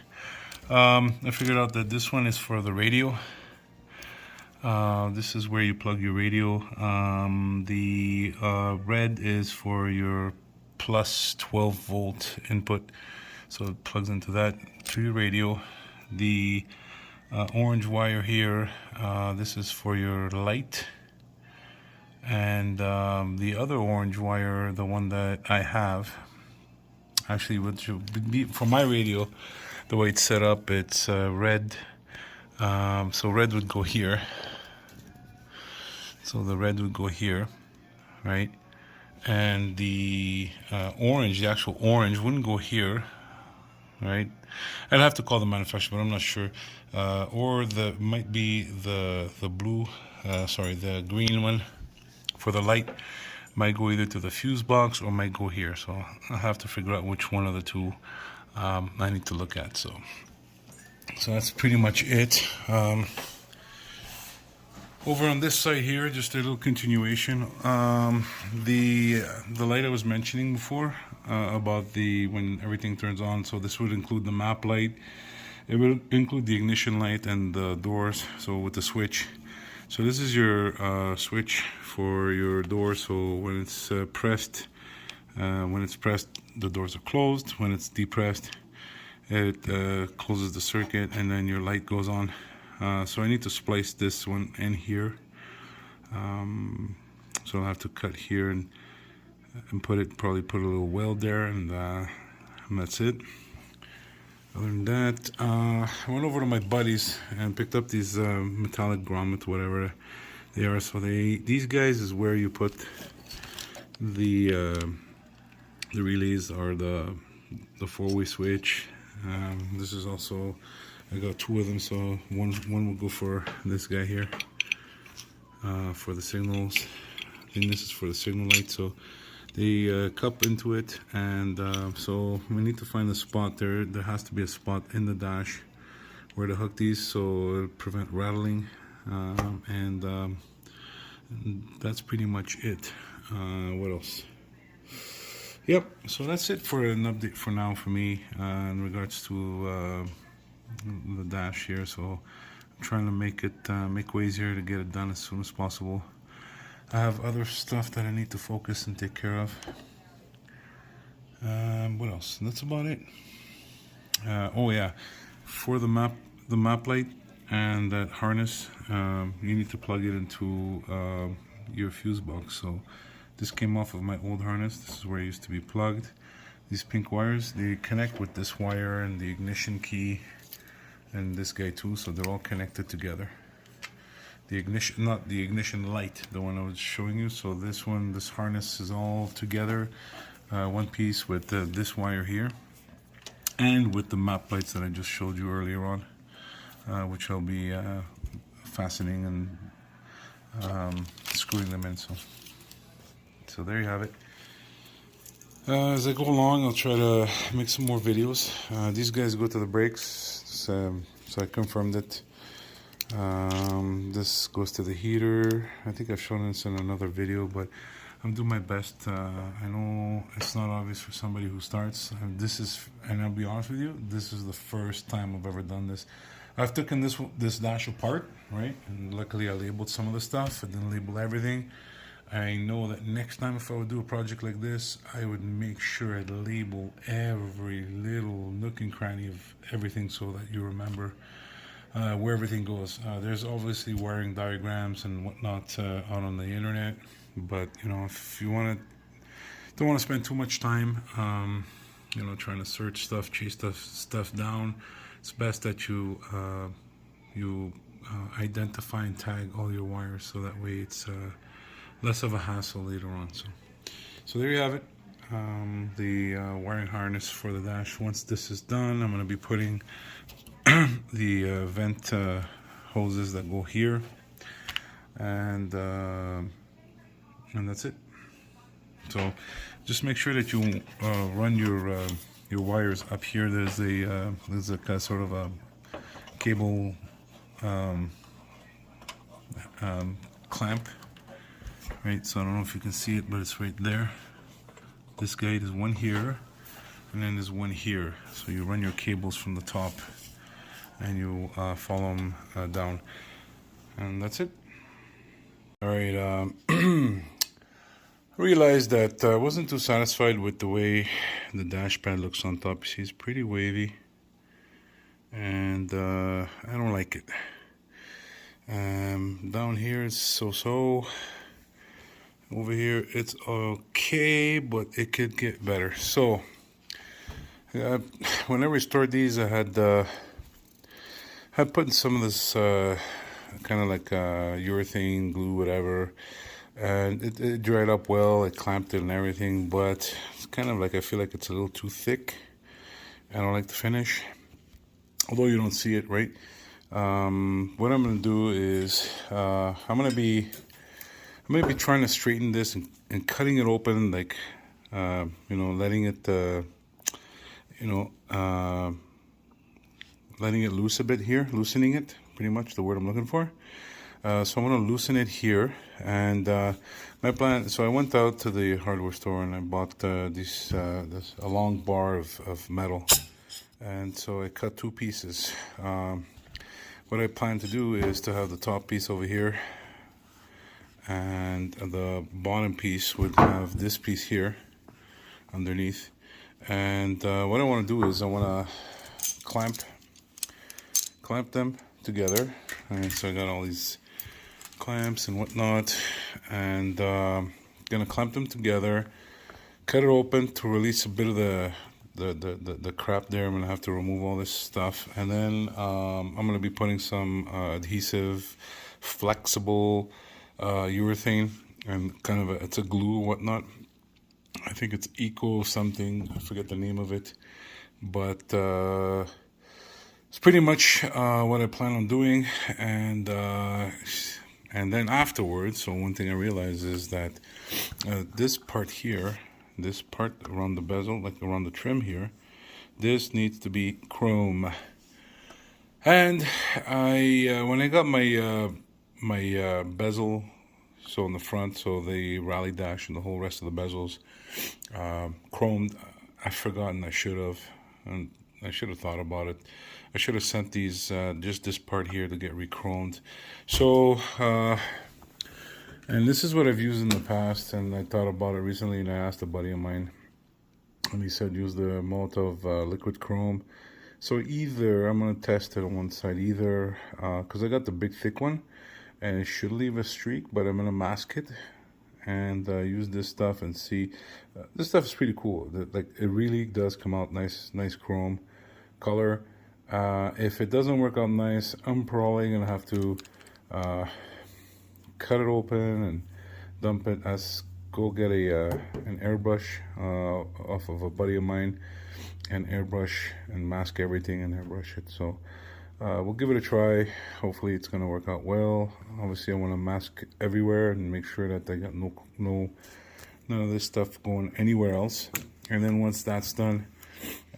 I figured out that this one is for the radio. This is where you plug your radio. The red is for your plus 12 volt input, so it plugs into that to your radio. The orange wire here, this is for your light, and the other orange wire, the one that I have, actually, which would be for my radio, the way it's set up, it's red. So red would go here. So the red would go here, right? And the orange, the actual orange, wouldn't go here, right? I'd have to call the manufacturer, but I'm not sure. Or might be the blue, the green one for the light might go either to the fuse box or might go here. So I'll have to figure out which one of the two I need to look at. So that's pretty much it. Over on this side here, just a little continuation. The light I was mentioning before about when everything turns on. So this would include the map light. It will include the ignition light and the doors. So with the switch. So this is your switch for your door. So when it's pressed, the doors are closed. When it's depressed, it closes the circuit, and then your light goes on. So I need to splice this one in here. So I'll have to cut here and probably put a little weld there, and that's it. Other than that, I went over to my buddies and picked up these metallic grommets, whatever they are. So these guys is where you put the relays, or the 4-way switch. This is also, I got 2 of them, so one will go for this guy here, for the signals. I think this is for the signal light. So they cup into it, and so we need to find a spot there. There has to be a spot in the dash where to hook these, so it'll prevent rattling, and that's pretty much it. What else? Yep, so that's it for an update for now for me in regards to the dash here. So I'm trying to make ways here to get it done as soon as possible. I have other stuff that I need to focus and take care of. What else? That's about it. Oh yeah, for the map light and that harness, you need to plug it into your fuse box. So this came off of my old harness. This is where it used to be plugged. These pink wires, they connect with this wire and the ignition key and this guy too, so they're all connected together. The ignition, not the ignition light, the one I was showing you. So this harness is all together, one piece with this wire here, and with the map lights that I just showed you earlier on, which I'll be fastening and screwing them in. So there you have it. As I go along, I'll try to make some more videos. These guys go to the brakes, so I confirmed it. This goes to the heater. I think I've shown this in another video, but I'm doing my best. I know it's not obvious for somebody who starts. And I'll be honest with you, this is the first time I've ever done this. I've taken this dash apart, right? And luckily I labeled some of the stuff. I didn't label everything. I know that next time if I would do a project like this, I would make sure I'd label every little nook and cranny of everything so that you remember where everything goes. There's obviously wiring diagrams and whatnot out on the internet, but you know, if you don't want to spend too much time, you know, trying to search stuff, chase stuff down, it's best that you identify and tag all your wires so that way it's less of a hassle later on. So there you have it. The wiring harness for the dash. Once this is done, I'm going to be putting the vent hoses that go here, and that's it. So just make sure that you run your wires up here. There's a sort of a cable clamp. Right, so I don't know if you can see it, but it's right there. This guy, there's one here, and then there's one here. So you run your cables from the top, and you follow them down, and that's it. All right, I realized that I wasn't too satisfied with the way the dash pad looks on top. You see, it's pretty wavy, and I don't like it. Down here, it's so-so. Over here it's okay, but it could get better. So when I restored these, I had put in some of this kind of like urethane glue, whatever, and it dried up well. It clamped it and everything, but it's kind of like, I feel like it's a little too thick. I don't like the finish, although you don't see it, right? What I'm gonna do is I'm gonna be trying to straighten this and cutting it open, like, you know, letting it, letting it loose a bit here, loosening it, pretty much the word I'm looking for. So I'm going to loosen it here, and my plan, so I went out to the hardware store and I bought a long bar of metal, and so I cut two pieces. What I plan to do is to have the top piece over here, and the bottom piece would have this piece here underneath. And what I want to do is I want to clamp them together. And so I got all these clamps and whatnot, and gonna clamp them together, cut it open to release a bit of the crap there. I'm gonna have to remove all this stuff, and then I'm gonna be putting some adhesive, flexible urethane, and kind of it's a glue or whatnot. I think it's Eco something, I forget the name of it, but it's pretty much what I plan on doing. And then afterwards, so one thing I realized is that this part here, this part around the bezel, like around the trim here, this needs to be chrome. And when I got my bezel, so in the front, so the rally dash and the whole rest of the bezels chromed, I've forgotten. I should have thought about it. I should have sent these just this part here to get re-chromed. So and this is what I've used in the past, and I thought about it recently, and I asked a buddy of mine, and he said use the Molotov liquid chrome. So either I'm gonna test it on one side, either because I got the big thick one and it should leave a streak, but I'm gonna mask it and use this stuff and see. This stuff is pretty cool. Like, it really does come out nice chrome color. If it doesn't work out nice, I'm probably gonna have to cut it open and dump it. Go get an airbrush off of a buddy of mine, and airbrush and mask everything and airbrush it. So we'll give it a try. Hopefully it's gonna work out well. Obviously I want to mask everywhere and make sure that I got none of this stuff going anywhere else. And then once that's done,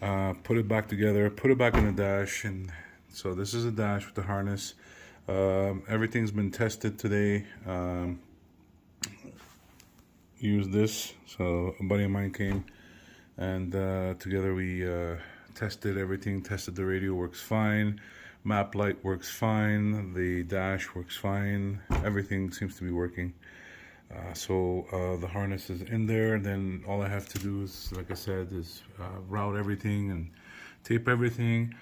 put it back together, put it back in the dash. And so this is a dash with the harness. Everything's been tested today. Used this. So a buddy of mine came, and together we tested everything. Tested the radio, works fine. Map light works fine. The dash works fine. Everything seems to be working. So the harness is in there. Then all I have to do is, like I said, is route everything and tape everything.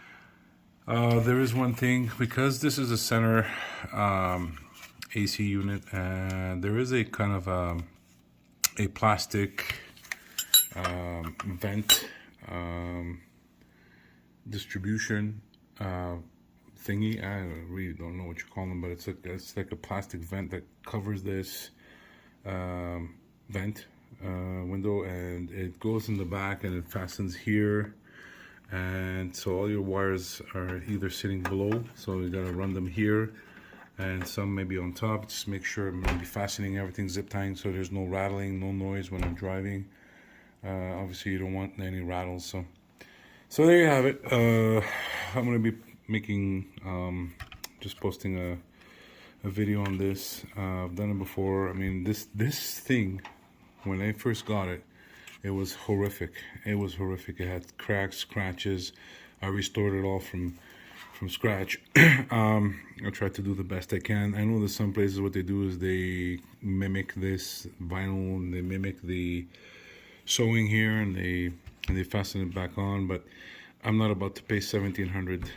There is one thing, because this is a center AC unit, and there is a kind of a plastic vent distribution thingy. I really don't know what you call them, but it's like a plastic vent that covers this vent window, and it goes in the back and it fastens here. And so all your wires are either sitting below, so you gotta run them here, and some maybe on top. Just make sure I'm gonna be fastening everything, zip tying, so there's no rattling, no noise when I'm driving. Obviously you don't want any rattles, so there you have it. I'm gonna be making just posting a video on this. I've done it before. I mean, this thing, when I first got it, it was horrific. It was horrific. It had cracks, scratches. I restored it all from scratch. I tried to do the best I can. I know that some places what they do is they mimic this vinyl and they mimic the sewing here, and they fasten it back on. But I'm not about to pay $1,700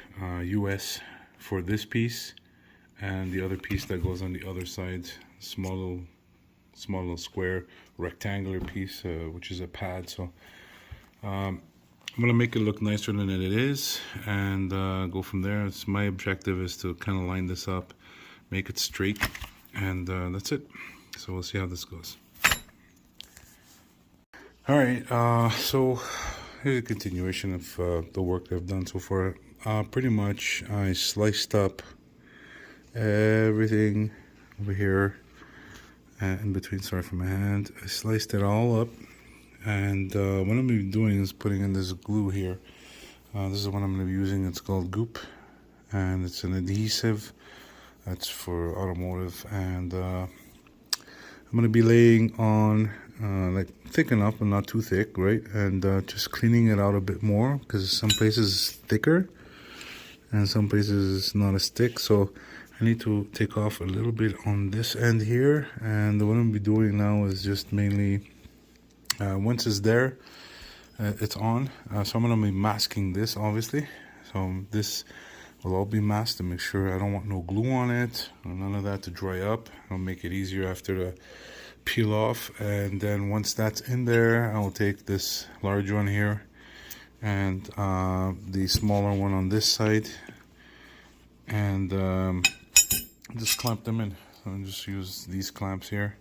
US for this piece and the other piece that goes on the other side. Small little square rectangular piece, which is a pad. So I'm gonna make it look nicer than it is, and go from there. It's my objective is to kind of line this up, make it straight, and that's it. So we'll see how this goes. All right, so here's a continuation of the work I've done so far. Pretty much I sliced up everything over here in between. Sorry for my hand. I sliced it all up, and what I'm going to be doing is putting in this glue here. This is what I'm going to be using. It's called Goop, and it's an adhesive that's for automotive. And I'm going to be laying on like thick enough but not too thick, right? And just cleaning it out a bit more, because some places it's thicker and some places it's not as thick. So I need to take off a little bit on this end here, and what I'm going to be doing now is just mainly, once it's there, it's on. So I'm going to be masking this, obviously. So this will all be masked to make sure I don't want no glue on it, none of that to dry up. I'll make it easier after to peel off. And then once that's in there, I'll take this large one here and the smaller one on this side, and just clamp them in. So I'll just use these clamps here,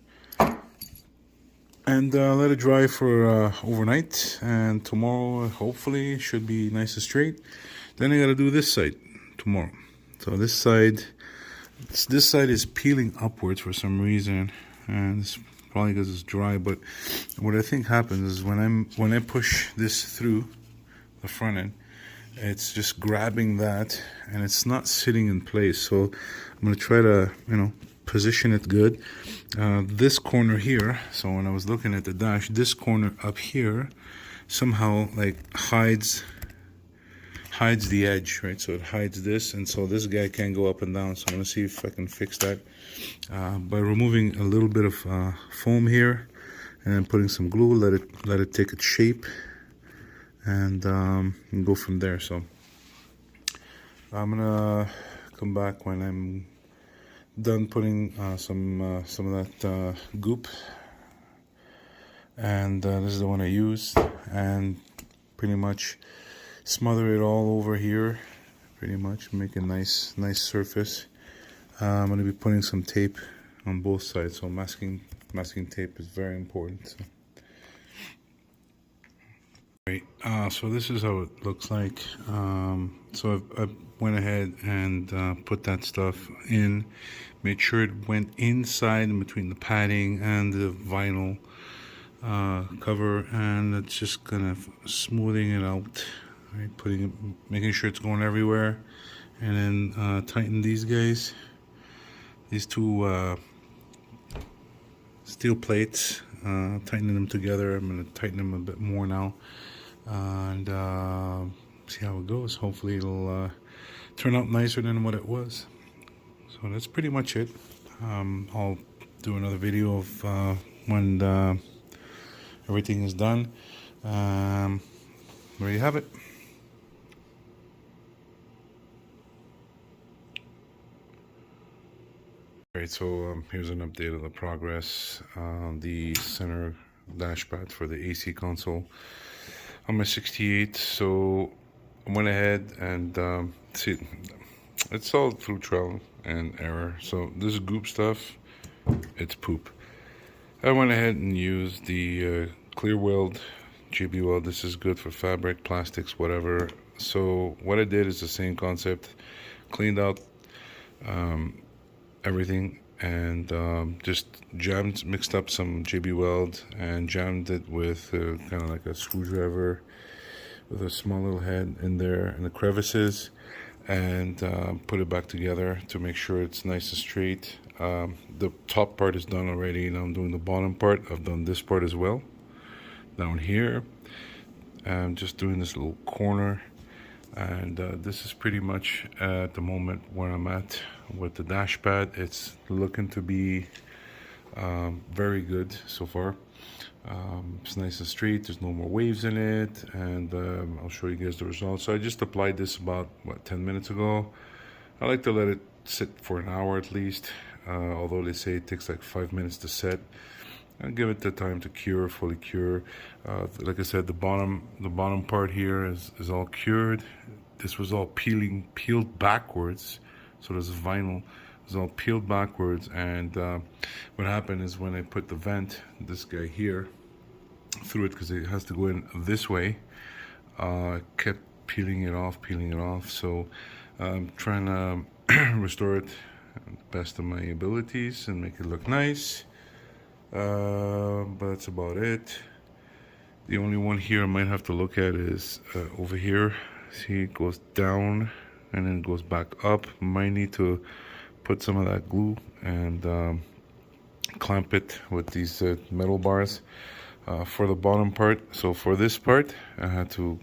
and let it dry for overnight, and tomorrow hopefully should be nice and straight. Then I gotta do this side tomorrow. So this side is peeling upwards for some reason, and it's probably because it's dry. But what I think happens is when I push this through the front end, it's just grabbing that and it's not sitting in place. So I'm going to try to, position it good. This corner here, so when I was looking at the dash, this corner up here somehow like hides the edge, right? So it hides this, and so this guy can't go up and down. So I'm going to see if I can fix that by removing a little bit of foam here and then putting some glue, let it take its shape, and go from there. So I'm gonna come back when I'm done putting some of that goop, and this is the one I used, and pretty much smother it all over here, pretty much make a nice surface. I'm gonna be putting some tape on both sides, so masking tape is very important. So this is how it looks like. So I went ahead and put that stuff in, made sure it went inside in between the padding and the vinyl cover, and it's just kind of smoothing it out, right? Making sure it's going everywhere, and then tighten these guys, these two steel plates, tightening them together. I'm going to tighten them a bit more now, and see how it goes. Hopefully it'll turn out nicer than what it was. So that's pretty much it. I'll do another video of when everything is done. There you have it. Alright, so here's an update of the progress on the center dashpad for the AC console on my 68. So I went ahead and see, it's all through trial and error. So this goop stuff, it's poop. I went ahead and used the clear weld, JB Weld. This is good for fabric, plastics, whatever. So what I did is the same concept, cleaned out everything, and just mixed up some JB Weld and jammed it with kind of like a screwdriver with a small little head in there in the crevices, and put it back together to make sure it's nice and straight. The top part is done already. Now I'm doing the bottom part. I've done this part as well down here. I'm just doing this little corner, and this is pretty much at the moment where I'm at with the dash pad. It's looking to be very good so far. It's nice and straight, there's no more waves in it, and I'll show you guys the results. So I just applied this about 10 minutes ago. I like to let it sit for an hour at least, although they say it takes like 5 minutes to set. And give it the time to cure, fully cure. Like I said, the bottom part here is all cured. This was all peeled backwards, so there's vinyl. It's all peeled backwards, and what happened is when I put the vent, this guy here, through it, because it has to go in this way, kept peeling it off. So I'm trying to restore it to the best of my abilities and make it look nice. But that's about it. The only one here I might have to look at is over here. See, it goes down and then it goes back up. Might need to put some of that glue and clamp it with these metal bars for the bottom part. So for this part, I had to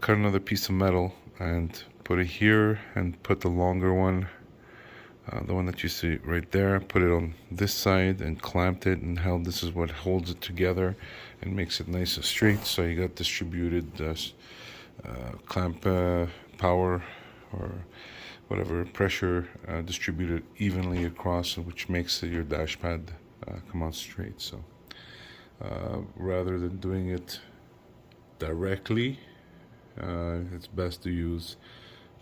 cut another piece of metal and put it here, and put the longer one, the one that you see right there, put it on this side and clamped it and held. This is what holds it together and makes it nice and straight. So you got distributed clamp power or whatever pressure distributed evenly across, which makes your dash pad come out straight. So rather than doing it directly, it's best to use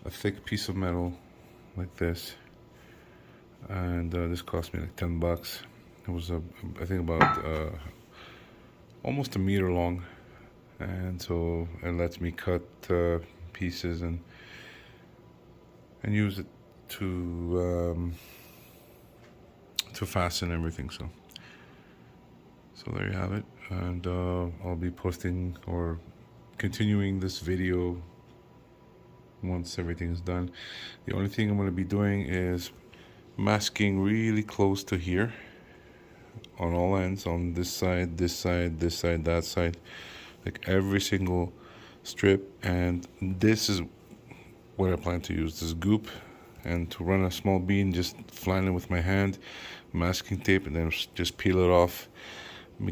a thick piece of metal like this, and this cost me like 10 bucks. It was I think about almost a meter long, and so it lets me cut pieces and use it to fasten everything. So there you have it, and I'll be posting or continuing this video once everything is done. The only thing I'm going to be doing is masking really close to here on all ends, on this side, this side, this side, that side, like every single strip. And this is what I plan to use, this goop, and to run a small bead, just flying it with my hand, masking tape, and then just peel it off,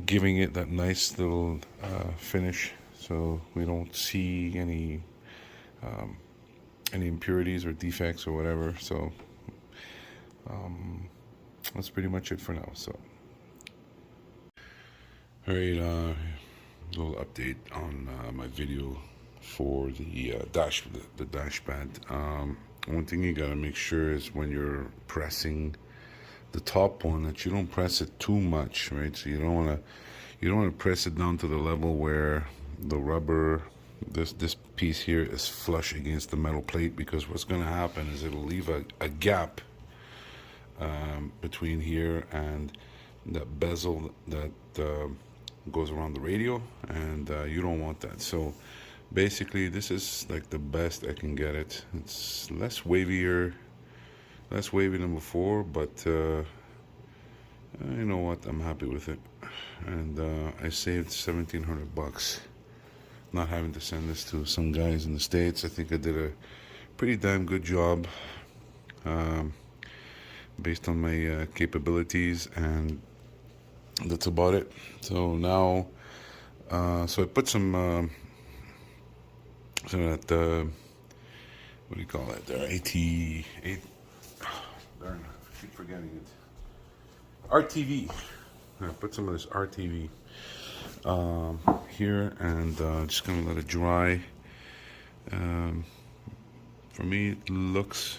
giving it that nice little finish, so we don't see any impurities or defects or whatever. So that's pretty much it for now. So alright, little update on my video for the dash pad. One thing you gotta make sure is when you're pressing the top one, that you don't press it too much, right? So you don't want to press it down to the level where the rubber, this piece here, is flush against the metal plate, because what's going to happen is it'll leave a gap between here and that bezel that goes around the radio, and you don't want that. So basically, this is like the best I can get it. It's less wavy than before, but you know what? I'm happy with it, and I saved $1,700 not having to send this to some guys in the States. I think I did a pretty damn good job, um, based on my capabilities, and that's about it. So now, so I put some of that, what do you call it? AT8. Darn, I keep forgetting it. RTV. I put some of this RTV here, and just gonna let it dry. For me, it looks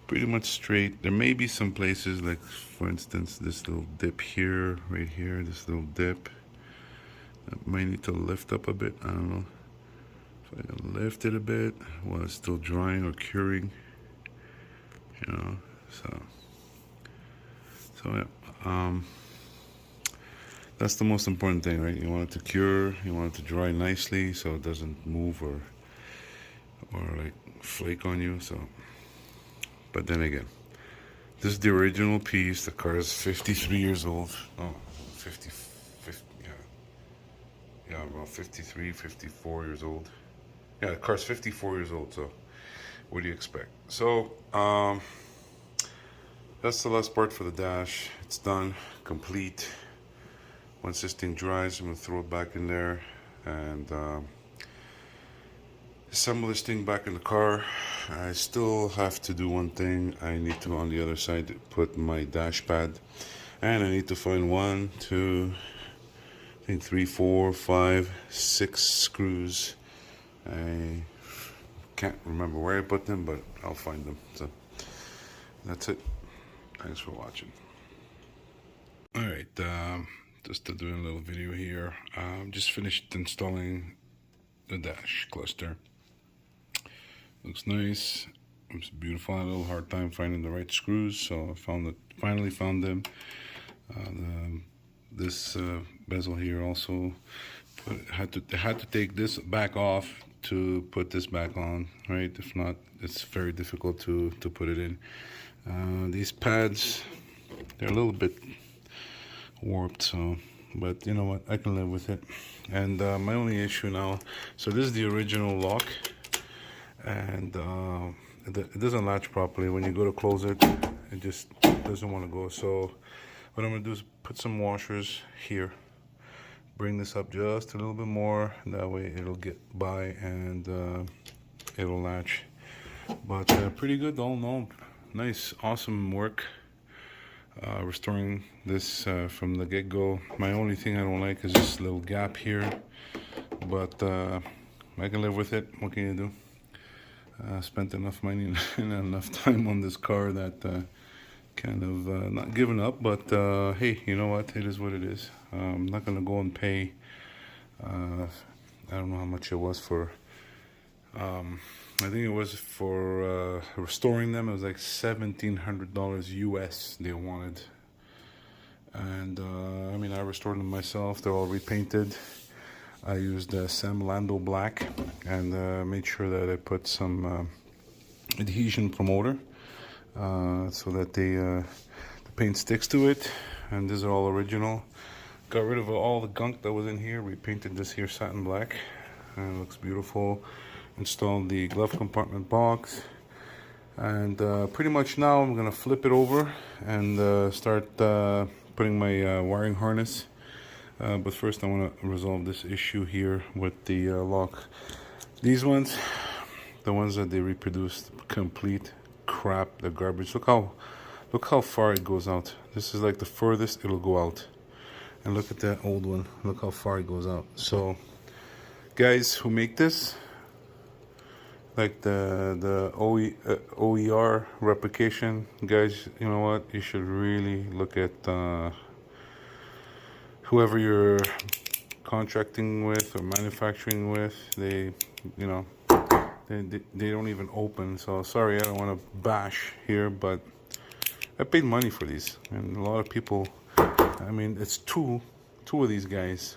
pretty much straight. There may be some places, like for instance, this little dip here, right here, this little dip. That might need to lift up a bit. I don't know if I can lift it a bit while it's still drying or curing. You know, so yeah. That's the most important thing, right? You want it to cure, you want it to dry nicely so it doesn't move or like flake on you. So, but then again, this is the original piece. The car is 53 years old. Oh, 50, yeah, about 53, 54 years old. Yeah, the car's 54 years old, so what do you expect? So, that's the last part for the dash. It's done, complete. Once this thing dries, I'm gonna throw it back in there and assemble this thing back in the car. I still have to do one thing. I need to, on the other side, put my dash pad, and I need to find 1, 2, I think 3, 4, 5, 6 screws. I can't remember where I put them, but I'll find them. So that's it. Thanks for watching. Alright, just to do a little video here. Just finished installing the dash cluster. Looks nice. It's beautiful. I had a little hard time finding the right screws, so I finally found them. This bezel here also, had to take this back off to put this back on, right? If not, it's very difficult to put it in. These pads, they're a little bit warped, so, but you know what, I can live with it. And my only issue now, so this is the original lock, and it doesn't latch properly. When you go to close it, it just doesn't want to go. So what I'm gonna do is put some washers here, bring this up just a little bit more, that way it'll get by and it'll latch. But pretty good all in all. Nice, awesome work restoring this from the get-go. My only thing I don't like is this little gap here, but I can live with it. What can you do? Spent enough money and enough time on this car that kind of not giving up, but hey, you know what, it is what it is. I'm not gonna go and pay, I don't know how much it was for, I think it was for restoring them. It was like $1,700 US they wanted, and I mean, I restored them myself. They're all repainted. I used Sam Lando black, and made sure that I put some adhesion promoter so that the paint sticks to it. And these are all original. Got rid of all the gunk that was in here. Repainted this here satin black, and it looks beautiful. Installed the glove compartment box, and pretty much now I'm gonna flip it over and start putting my wiring harness. But first I want to resolve this issue here with the lock. These ones, the ones that they reproduced, complete crap, the garbage. Look how far it goes out. This is like the furthest it'll go out. And look at that old one. Look how far it goes out. So guys who make this, like the OER replication, guys, you know what, you should really look at whoever you're contracting with or manufacturing with. They, you know, they don't even open. So sorry, I don't want to bash here, but I paid money for these, and a lot of people, I mean, it's too two of these guys.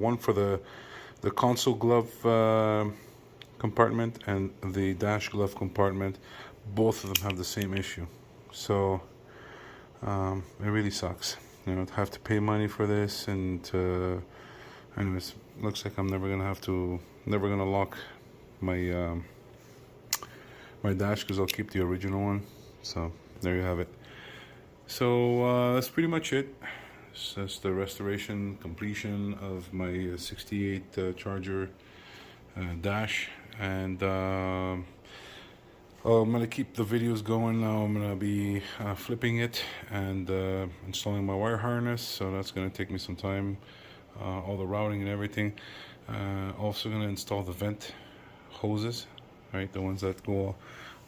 One for the console glove compartment and the dash glove compartment. Both of them have the same issue. So it really sucks, you know, to have to pay money for this. And anyways, looks like I'm never gonna lock my my dash, because I'll keep the original one. So there you have it. So that's pretty much it. That's the restoration completion of my 68 Charger dash. And I'm gonna keep the videos going now. I'm gonna be flipping it and installing my wire harness, so that's gonna take me some time, all the routing and everything. Also gonna install the vent hoses, right, the ones that go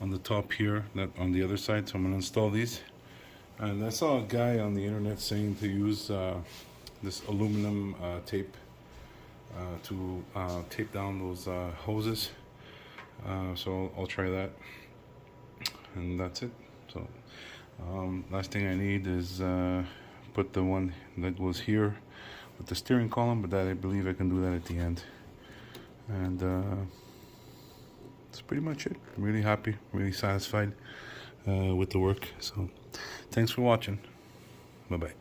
on the top here, not on the other side. So I'm gonna install these. And I saw a guy on the internet saying to use this aluminum tape to tape down those hoses. So I'll try that, and that's it. So last thing I need is put the one that goes here with the steering column, but that I believe I can do that at the end. And that's pretty much it. I'm really happy, really satisfied with the work. So thanks for watching. Bye bye.